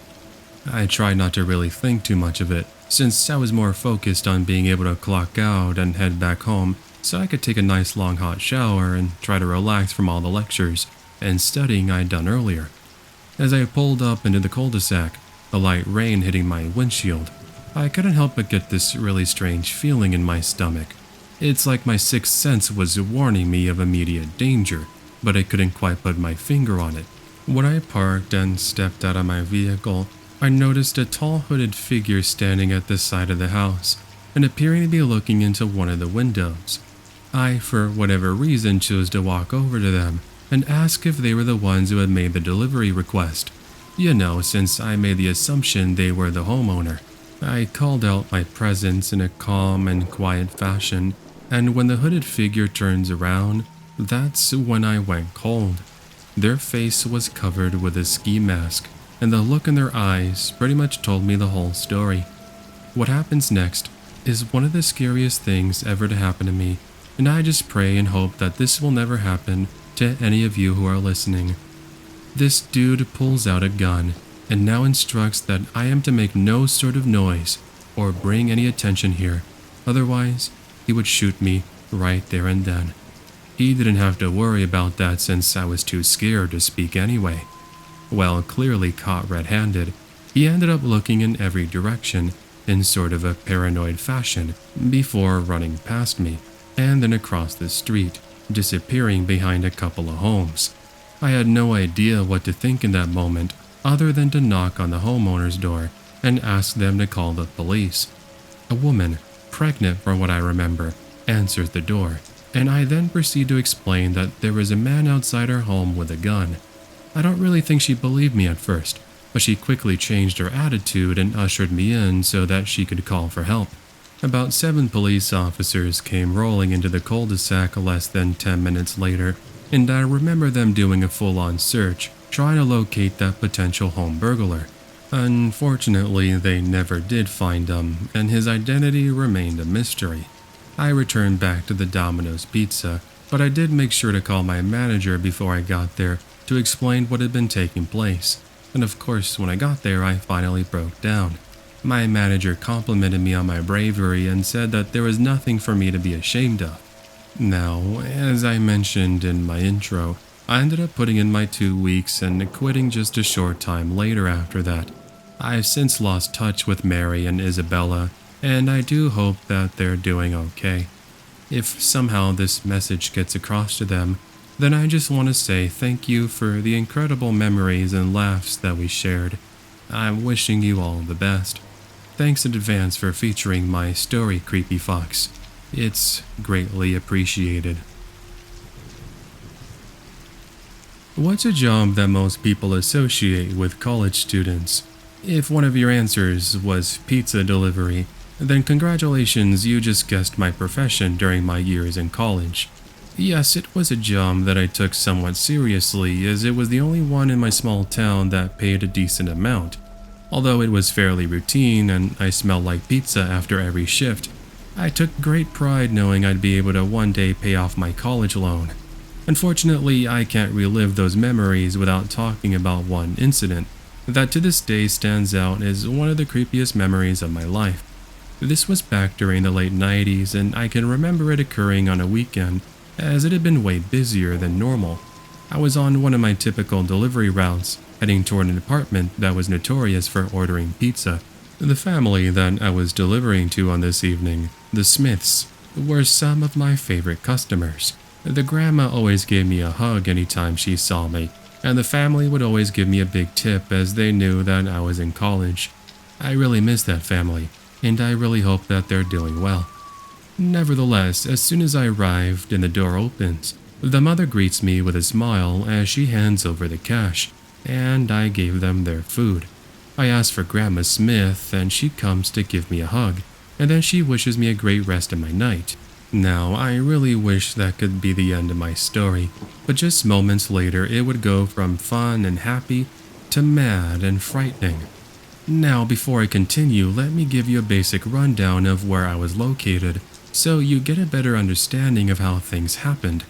I tried not to really think too much of it, since I was more focused on being able to clock out and head back home so I could take a nice long hot shower and try to relax from all the lectures and studying I'd done earlier. As I pulled up into the cul-de-sac, the light rain hitting my windshield, I couldn't help but get this really strange feeling in my stomach. It's like my sixth sense was warning me of immediate danger, but I couldn't quite put my finger on it. When I parked and stepped out of my vehicle, I noticed a tall hooded figure standing at the side of the house and appearing to be looking into one of the windows. I, for whatever reason, chose to walk over to them and ask if they were the ones who had made the delivery request. Since I made the assumption they were the homeowner. I called out my presence in a calm and quiet fashion, and when the hooded figure turns around, that's when I went cold. Their face was covered with a ski mask, and the look in their eyes pretty much told me the whole story. What happens next is one of the scariest things ever to happen to me, and I just pray and hope that this will never happen to any of you who are listening. This dude pulls out a gun and now instructs that I am to make no sort of noise or bring any attention here, otherwise he would shoot me right there and then. He didn't have to worry about that since I was too scared to speak anyway. Well, clearly caught red-handed, he ended up looking in every direction in sort of a paranoid fashion before running past me and then across the street, disappearing behind a couple of homes. I had no idea what to think in that moment other than to knock on the homeowner's door and ask them to call the police. A woman, pregnant from what I remember, answers the door, and I then proceed to explain that there was a man outside her home with a gun. I don't really think she believed me at first, but she quickly changed her attitude and ushered me in so that she could call for help. About 7 police officers came rolling into the cul-de-sac less than 10 minutes later, and I remember them doing a full-on search, trying to locate that potential home burglar. Unfortunately, they never did find him, and his identity remained a mystery. I returned back to the Domino's Pizza, but I did make sure to call my manager before I got there to explain what had been taking place. and of course when I got there I finally broke down. My manager complimented me on my bravery and said that there was nothing for me to be ashamed of. Now, as I mentioned in my intro, I ended up putting in my 2 weeks and quitting just a short time later after that. I've since lost touch with Mary and Isabella, and I do hope that they're doing okay. If somehow this message gets across to them, then I just want to say thank you for the incredible memories and laughs that we shared. I'm wishing you all the best. Thanks in advance for featuring my story, Creepy Fox. It's greatly appreciated. What's a job that most people associate with college students? If one of your answers was pizza delivery, then congratulations, you just guessed my profession during my years in college. Yes, it was a job that I took somewhat seriously, as it was the only one in my small town that paid a decent amount. Although it was fairly routine and I smelled like pizza after every shift, I took great pride knowing I'd be able to one day pay off my college loan. Unfortunately, I can't relive those memories without talking about one incident that to this day stands out as one of the creepiest memories of my life. This was back during the late 90s, and I can remember it occurring on a weekend as it had been way busier than normal. I was on one of my typical delivery routes, heading toward an apartment that was notorious for ordering pizza. The family that I was delivering to on this evening, the Smiths, were some of my favorite customers. The grandma always gave me a hug anytime she saw me, and the family would always give me a big tip as they knew that I was in college. I really miss that family, and I really hope that they're doing well. Nevertheless, as soon as I arrived and the door opens, the mother greets me with a smile as she hands over the cash, and I gave them their food. I ask for Grandma Smith, and she comes to give me a hug, and then she wishes me a great rest of my night. Now, I really wish that could be the end of my story, but just moments later it would go from fun and happy to mad and frightening. Now, before I continue, let me give you a basic rundown of where I was located, so you get a better understanding of how things happened.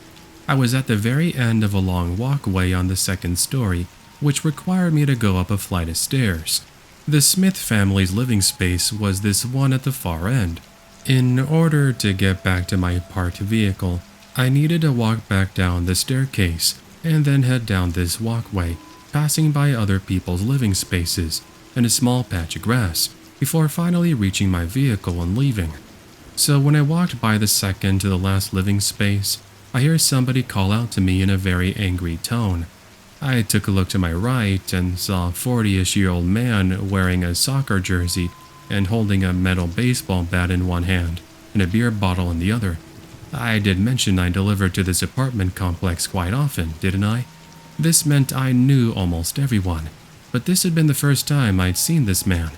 I was at the very end of a long walkway on the second story, which required me to go up a flight of stairs. The Smith family's living space was this one at the far end. In order to get back to my parked vehicle, I needed to walk back down the staircase and then head down this walkway, passing by other people's living spaces and a small patch of grass, before finally reaching my vehicle and leaving. So when I walked by the second to the last living space, I hear somebody call out to me in a very angry tone. I took a look to my right and saw a 40-ish-year-old man wearing a soccer jersey and holding a metal baseball bat in one hand and a beer bottle in the other. I did mention I delivered to this apartment complex quite often, didn't I? This meant I knew almost everyone, but this had been the first time I'd seen this man.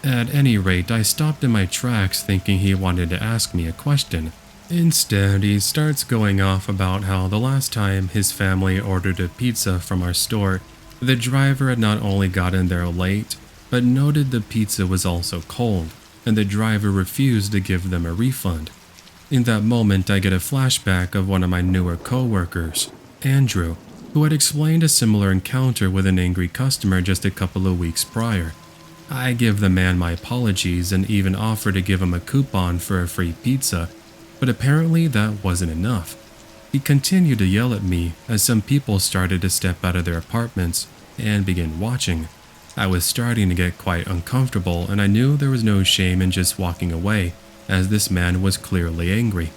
At any rate, I stopped in my tracks thinking he wanted to ask me a question. Instead, he starts going off about how the last time his family ordered a pizza from our store, the driver had not only gotten there late, but noted the pizza was also cold, and the driver refused to give them a refund. In that moment, I get a flashback of one of my newer co-workers, Andrew, who had explained a similar encounter with an angry customer just a couple of weeks prior. I give the man my apologies and even offer to give him a coupon for a free pizza, but apparently that wasn't enough. He continued to yell at me as some people started to step out of their apartments and begin watching. I was starting to get quite uncomfortable, and I knew there was no shame in just walking away, as this man was clearly angry.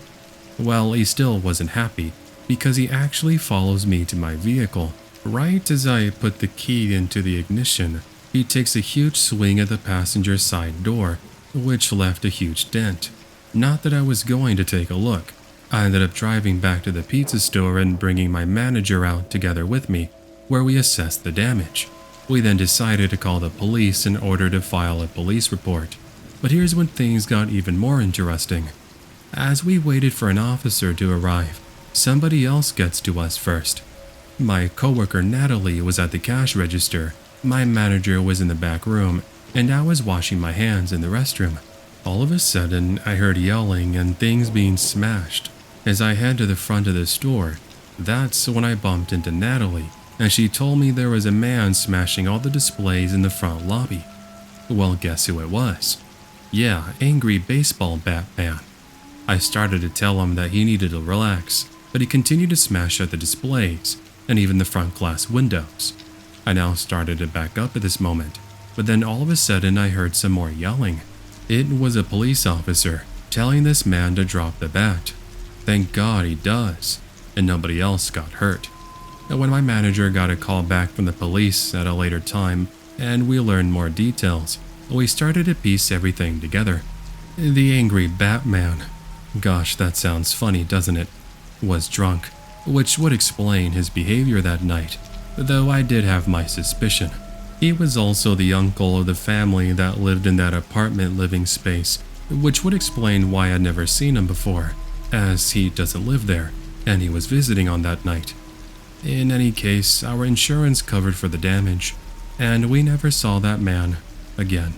Well, he still wasn't happy, because he actually follows me to my vehicle. Right as I put the key into the ignition, he takes a huge swing at the passenger side door, which left a huge dent. Not that I was going to take a look. I ended up driving back to the pizza store and bringing my manager out together with me, where we assessed the damage. We then decided to call the police in order to file a police report. But here's when things got even more interesting. As we waited for an officer to arrive, somebody else gets to us first. My coworker Natalie was at the cash register, my manager was in the back room, and I was washing my hands in the restroom. All of a sudden, I heard yelling and things being smashed. As I head to the front of the store, that's when I bumped into Natalie, and she told me there was a man smashing all the displays in the front lobby. Well, guess who it was? Yeah, angry baseball bat man. I started to tell him that he needed to relax, but he continued to smash at the displays, and even the front glass windows. I now started to back up at this moment, but then all of a sudden I heard some more yelling. It was a police officer telling this man to drop the bat. Thank God he does, and nobody else got hurt. And when my manager got a call back from the police at a later time, and we learned more details, we started to piece everything together. The angry Batman, gosh that sounds funny doesn't it, was drunk, which would explain his behavior that night, though I did have my suspicion. He was also the uncle of the family that lived in that apartment living space, which would explain why I'd never seen him before, as he doesn't live there, and he was visiting on that night. In any case, our insurance covered for the damage, and we never saw that man again.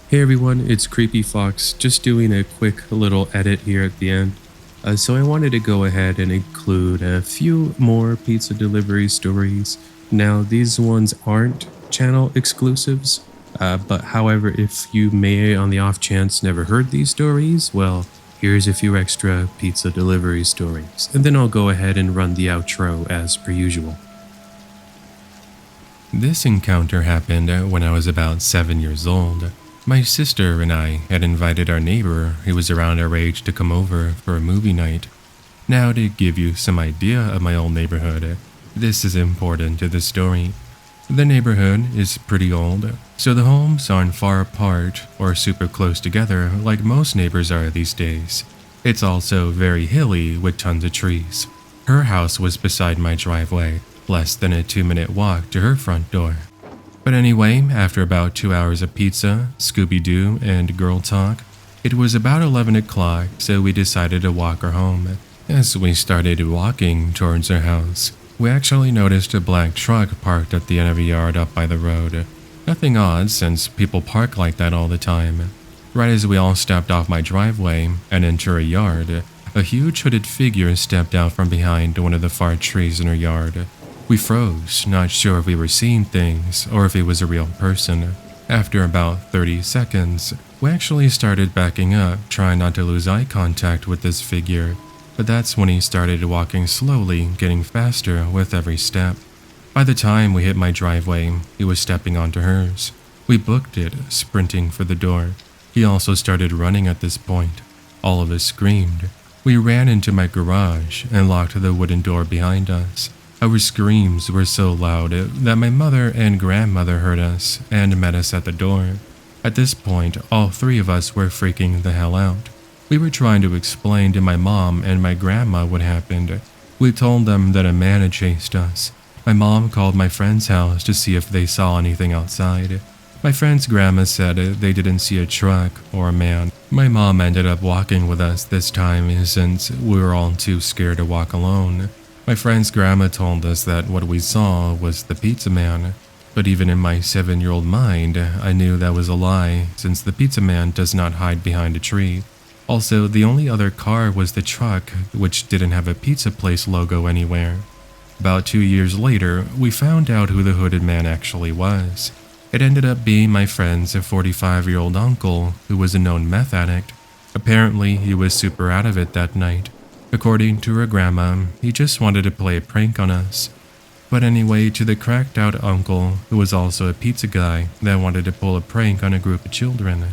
Hey everyone, it's Creepy Fox, just doing a quick little edit here at the end. So I wanted to go ahead and include a few more pizza delivery stories. Now these ones aren't channel exclusives, but however, if you may on the off chance never heard these stories, well, here's a few extra pizza delivery stories, and then I'll go ahead and run the outro as per usual. This encounter happened when I was about 7 years old. My sister and I had invited our neighbor, who was around our age, to come over for a movie night. Now, to give you some idea of my old neighborhood, this is important to the story. The neighborhood is pretty old, so the homes aren't far apart or super close together like most neighbors are these days. It's also very hilly with tons of trees. Her house was beside my driveway, less than a 2-minute walk to her front door. But anyway, after about 2 hours of pizza, Scooby-Doo, and girl talk, it was about 11 o'clock, so we decided to walk her home. As we started walking towards her house, we actually noticed a black truck parked at the end of a yard up by the road. Nothing odd since people park like that all the time. Right as we all stepped off my driveway and entered a yard, a huge hooded figure stepped out from behind one of the far trees in her yard. We froze, not sure if we were seeing things or if it was a real person. After about 30 seconds, we actually started backing up, trying not to lose eye contact with this figure. But that's when he started walking slowly, getting faster with every step. By the time we hit my driveway, he was stepping onto hers. We booked it, sprinting for the door. He also started running at this point. All of us screamed. We ran into my garage and locked the wooden door behind us. Our screams were so loud that my mother and grandmother heard us and met us at the door. At this point, all three of us were freaking the hell out. We were trying to explain to my mom and my grandma what happened. We told them that a man had chased us. My mom called my friend's house to see if they saw anything outside. My friend's grandma said they didn't see a truck or a man. My mom ended up walking with us this time since we were all too scared to walk alone. My friend's grandma told us that what we saw was the pizza man. But even in my 7-year-old mind, I knew that was a lie since the pizza man does not hide behind a tree. Also, the only other car was the truck, which didn't have a pizza place logo anywhere. About 2 years later, we found out who the hooded man actually was. It ended up being my friend's 45-year-old uncle, who was a known meth addict. Apparently, he was super out of it that night. According to her grandma, he just wanted to play a prank on us. But anyway, to the cracked out uncle, who was also a pizza guy that wanted to pull a prank on a group of children,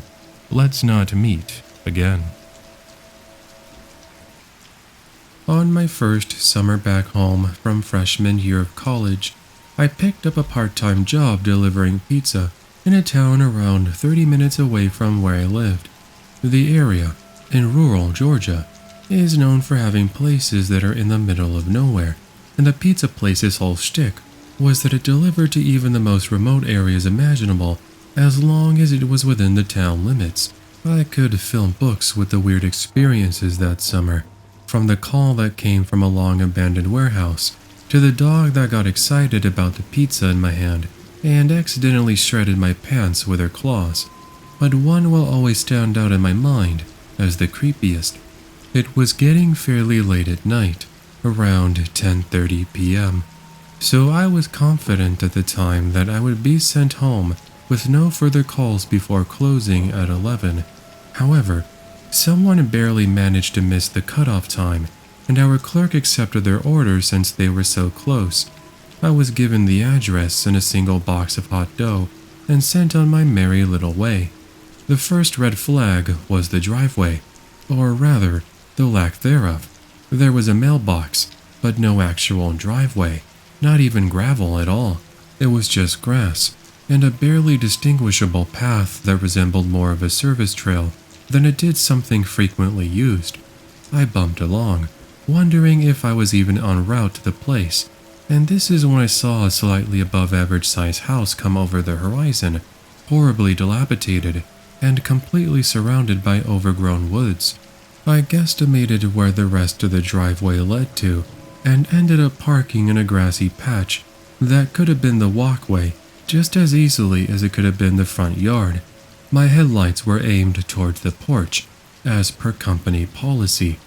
let's not meet again. On my first summer back home from freshman year of college, I picked up a part-time job delivering pizza in a town around 30 minutes away from where I lived. The area, in rural Georgia, is known for having places that are in the middle of nowhere, and the pizza place's whole shtick was that it delivered to even the most remote areas imaginable as long as it was within the town limits. I could fill books with the weird experiences that summer, from the call that came from a long-abandoned warehouse, to the dog that got excited about the pizza in my hand and accidentally shredded my pants with her claws. But one will always stand out in my mind as the creepiest. It was getting fairly late at night, around 10:30 p.m., so I was confident at the time that I would be sent home with no further calls before closing at 11. However, someone barely managed to miss the cutoff time, and our clerk accepted their order since they were so close. I was given the address and a single box of hot dough and sent on my merry little way. The first red flag was the driveway, or rather, the lack thereof. There was a mailbox, but no actual driveway, not even gravel at all. It was just grass, and a barely distinguishable path that resembled more of a service trail than it did something frequently used. I bumped along, wondering if I was even en route to the place, and this is when I saw a slightly above average size house come over the horizon, horribly dilapidated and completely surrounded by overgrown woods. I guesstimated where the rest of the driveway led to, and ended up parking in a grassy patch that could have been the walkway just as easily as it could have been the front yard. My headlights were aimed towards the porch, as per company policy.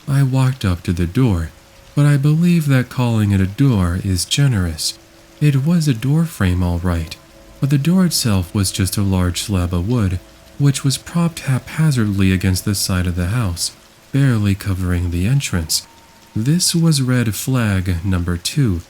I walked up to the door, but I believe that calling it a door is generous. It was a door frame all right, but the door itself was just a large slab of wood, which was propped haphazardly against the side of the house, barely covering the entrance. This was red flag number 2.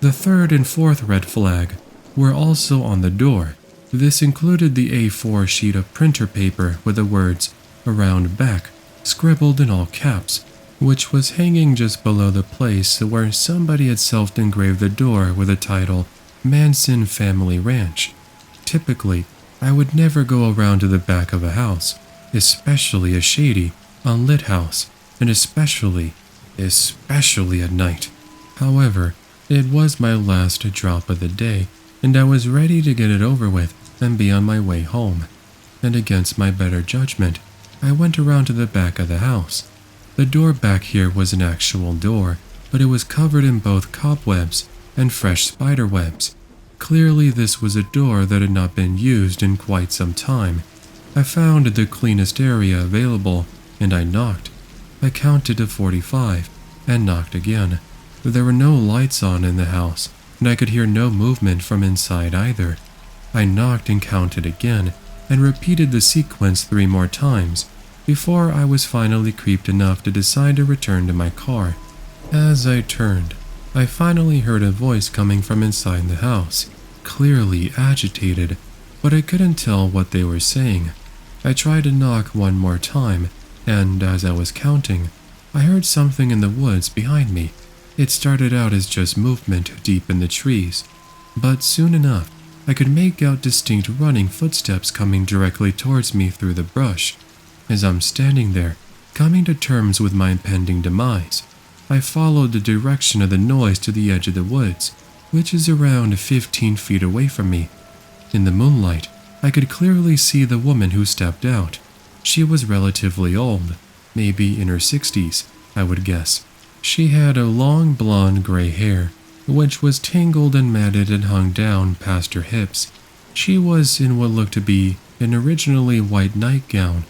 The third and fourth red flag were also on the door. This included the A4 sheet of printer paper with the words "Around Back" scribbled in all caps, which was hanging just below the place where somebody had self-engraved the door with the title Manson Family Ranch. Typically, I would never go around to the back of a house, especially a shady, unlit house, and especially at night. However, it was my last drop of the day, and I was ready to get it over with and be on my way home. And against my better judgment, I went around to the back of the house. The door back here was an actual door, but it was covered in both cobwebs and fresh spider webs. Clearly this was a door that had not been used in quite some time. I found the cleanest area available, and I knocked. I counted to 45, and knocked again. There were no lights on in the house, and I could hear no movement from inside either. I knocked and counted again, and repeated the sequence 3 more times, before I was finally creeped enough to decide to return to my car. As I turned, I finally heard a voice coming from inside the house, clearly agitated, but I couldn't tell what they were saying. I tried to knock 1 more time, and as I was counting, I heard something in the woods behind me. It started out as just movement deep in the trees, but soon enough, I could make out distinct running footsteps coming directly towards me through the brush. As I'm standing there, coming to terms with my impending demise, I followed the direction of the noise to the edge of the woods, which is around 15 feet away from me. In the moonlight, I could clearly see the woman who stepped out. She was relatively old, maybe in her 60s, I would guess. She had a long blonde gray hair, which was tangled and matted and hung down past her hips. She was in what looked to be an originally white nightgown,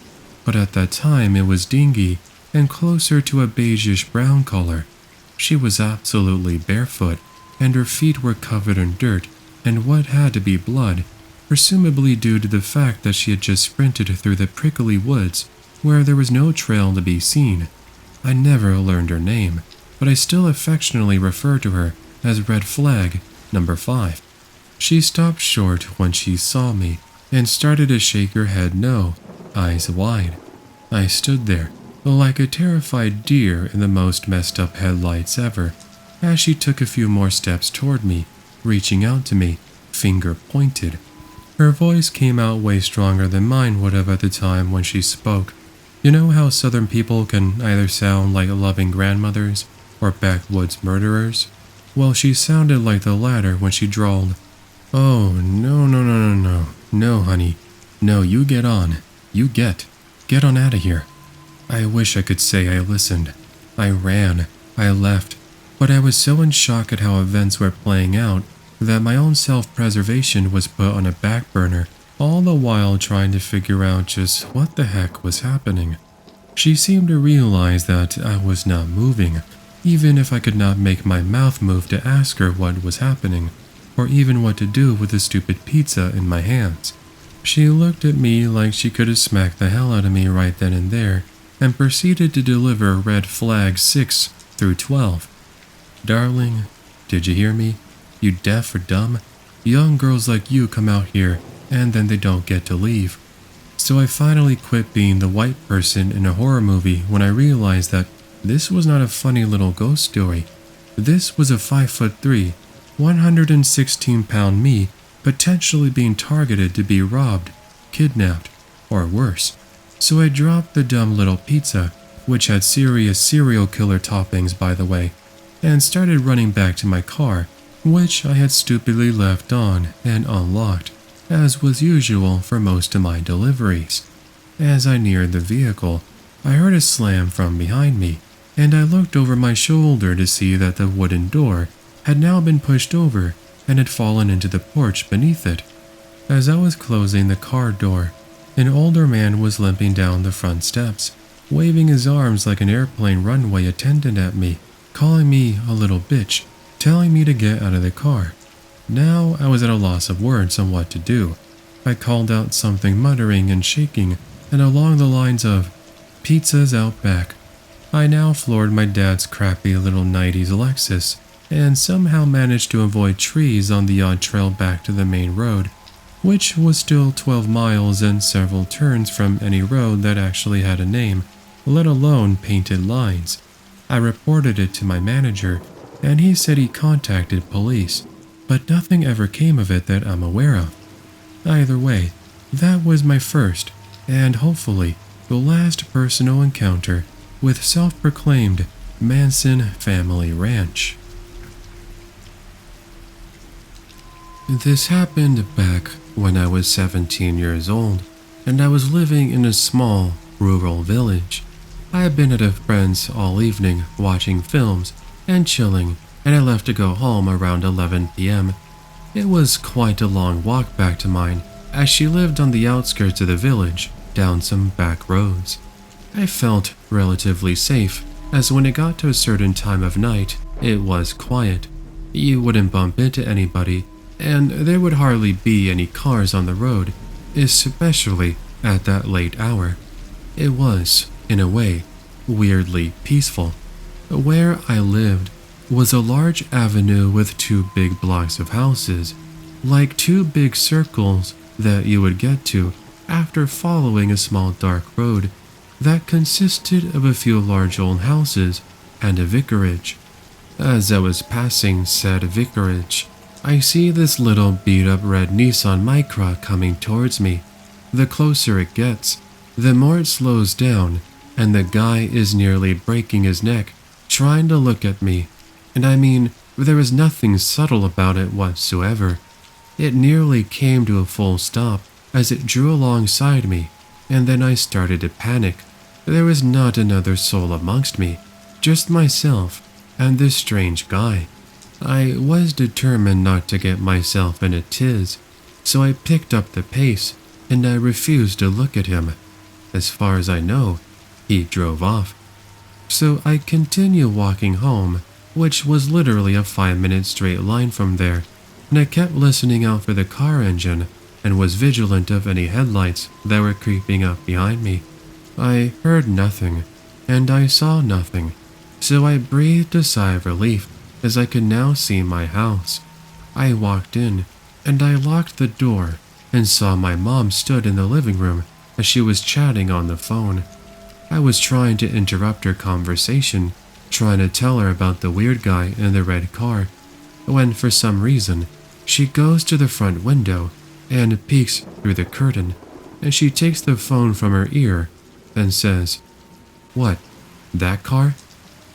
but at that time it was dingy and closer to a beigeish brown color. She was absolutely barefoot, and her feet were covered in dirt and what had to be blood, presumably due to the fact that she had just sprinted through the prickly woods where there was no trail to be seen. I never learned her name, but I still affectionately refer to her as Red Flag number 5. She stopped short when she saw me and started to shake her head no, eyes wide. I stood there, like a terrified deer in the most messed up headlights ever, as she took a few more steps toward me, reaching out to me, finger pointed. Her voice came out way stronger than mine would have at the time when she spoke. You know how southern people can either sound like loving grandmothers or backwoods murderers? Well, she sounded like the latter when she drawled, "Oh, no, honey. No, you get on. Get on out of here." I wish I could say I listened. I ran, I left, but I was so in shock at how events were playing out that my own self-preservation was put on a back burner, all the while trying to figure out just what the heck was happening. She seemed to realize that I was not moving, even if I could not make my mouth move to ask her what was happening, or even what to do with the stupid pizza in my hands. She looked at me like she could have smacked the hell out of me right then and there, and proceeded to deliver red flags 6 through 12. Darling, did you hear me? You deaf or dumb? Young girls like you come out here, and then they don't get to leave. So I finally quit being the white person in a horror movie when I realized that this was not a funny little ghost story. This was a 5'3", 116-pound me potentially being targeted to be robbed, kidnapped, or worse. So I dropped the dumb little pizza, which had serious serial killer toppings by the way, and started running back to my car, which I had stupidly left on and unlocked, as was usual for most of my deliveries. As I neared the vehicle, I heard a slam from behind me, and I looked over my shoulder to see that the wooden door had now been pushed over and had fallen into the porch beneath it. As I was closing the car door, an older man was limping down the front steps, waving his arms like an airplane runway attendant at me, calling me a little bitch, telling me to get out of the car. Now I was at a loss of words on what to do. I called out something muttering and shaking, and along the lines of, "Pizza's out back." I now floored my dad's crappy little 90s Lexus, and somehow managed to avoid trees on the odd trail back to the main road, which was still 12 miles and several turns from any road that actually had a name, let alone painted lines. I reported it to my manager, and he said he contacted police, but nothing ever came of it that I'm aware of. Either way, that was my first, and hopefully the last personal encounter with self-proclaimed Manson Family Ranch. This happened back when I was 17 years old, and I was living in a small, rural village. I had been at a friend's all evening watching films and chilling, and I left to go home around 11 p.m. It was quite a long walk back to mine, as she lived on the outskirts of the village, down some back roads. I felt relatively safe, as when it got to a certain time of night, it was quiet. You wouldn't bump into anybody, and there would hardly be any cars on the road, especially at that late hour. It was, in a way, weirdly peaceful. Where I lived was a large avenue with 2 big blocks of houses, like 2 big circles that you would get to after following a small dark road that consisted of a few large old houses and a vicarage. As I was passing said vicarage, I see this little beat-up red Nissan Micra coming towards me. The closer it gets, the more it slows down, and the guy is nearly breaking his neck trying to look at me. And I mean, there was nothing subtle about it whatsoever. It nearly came to a full stop as it drew alongside me, and then I started to panic. There was not another soul amongst me, just myself and this strange guy. I was determined not to get myself in a tiz, so I picked up the pace, and I refused to look at him. As far as I know, he drove off. So I continued walking home, which was literally a 5-minute straight line from there, and I kept listening out for the car engine and was vigilant of any headlights that were creeping up behind me. I heard nothing, and I saw nothing, so I breathed a sigh of relief as I could now see my house. I walked in, and I locked the door and saw my mom stood in the living room as she was chatting on the phone. I was trying to interrupt her conversation, trying to tell her about the weird guy in the red car, when for some reason she goes to the front window and peeks through the curtain, and she takes the phone from her ear and says, "What, that car?"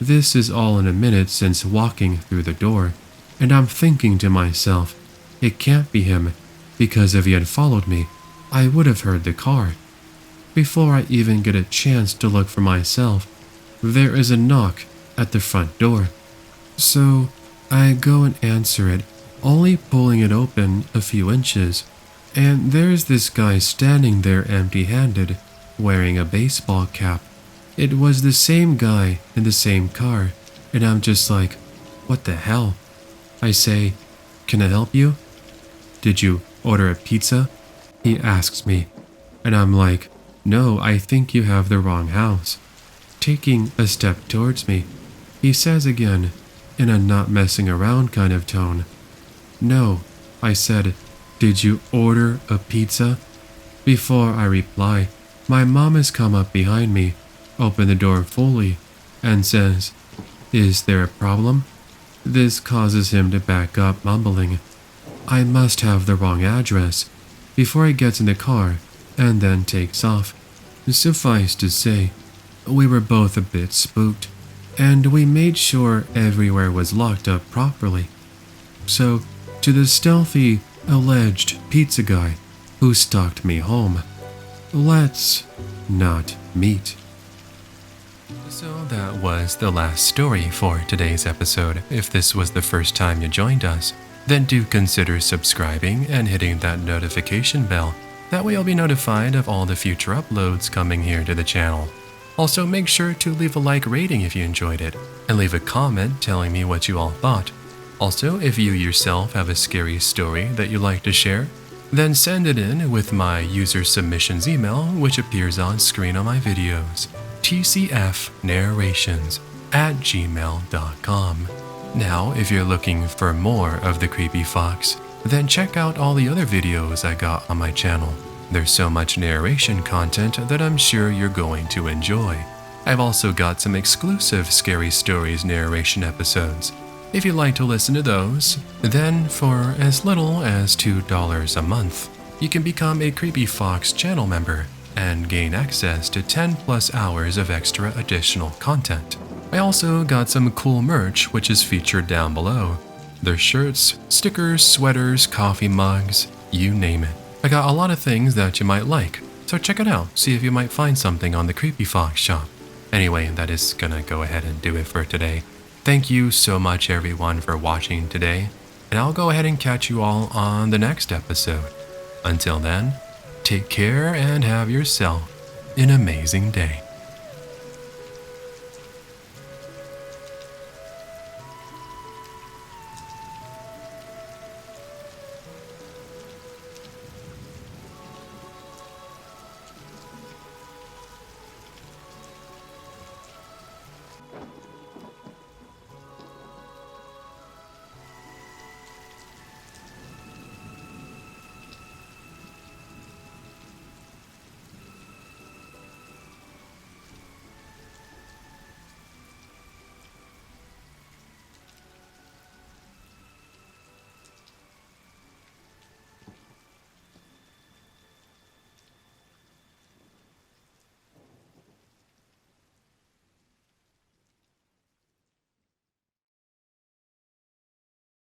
This is all in a minute since walking through the door, and I'm thinking to myself, it can't be him, because if he had followed me, I would have heard the car. Before I even get a chance to look for myself, there is a knock at the front door. So I go and answer it, only pulling it open a few inches, and there's this guy standing there empty-handed, wearing a baseball cap. It was the same guy in the same car And I'm just like, what the hell? I say, can I help you? Did you order a pizza? He asks me, and I'm like, no, I think you have the wrong house. Taking a step towards me, he says again, in a not messing around kind of tone, no, I said, did you order a pizza? Before I reply, my mom has come up behind me, opened the door fully, and says, is there a problem? This causes him to back up, mumbling, I must have the wrong address, before he gets in the car and then takes off. Suffice to say, we were both a bit spooked, and we made sure everywhere was locked up properly. So, to the stealthy, alleged pizza guy who stalked me home, let's not meet. So that was the last story for today's episode. If this was the first time you joined us, then do consider subscribing and hitting that notification bell. That way you'll be notified of all the future uploads coming here to the channel. Also, make sure to leave a like rating if you enjoyed it, and leave a comment telling me what you all thought. Also, if you yourself have a scary story that you'd like to share, then send it in with my user submissions email, which appears on screen on my videos, tcfnarrations@gmail.com. Now, if you're looking for more of the Creepy Fox, then check out all the other videos I got on my channel. There's so much narration content that I'm sure you're going to enjoy. I've also got some exclusive Scary Stories narration episodes. If you'd like to listen to those, then for as little as $2 a month, you can become a Creepy Fox channel member and gain access to 10+ hours of extra additional content. I also got some cool merch which is featured down below. There's shirts, stickers, sweaters, coffee mugs, you name it. I got a lot of things that you might like, so check it out, see if you might find something on the Creepy Fox shop. Anyway, that is gonna go ahead and do it for today. Thank you so much everyone for watching today, and I'll go ahead and catch you all on the next episode. Until then, take care and have yourself an amazing day.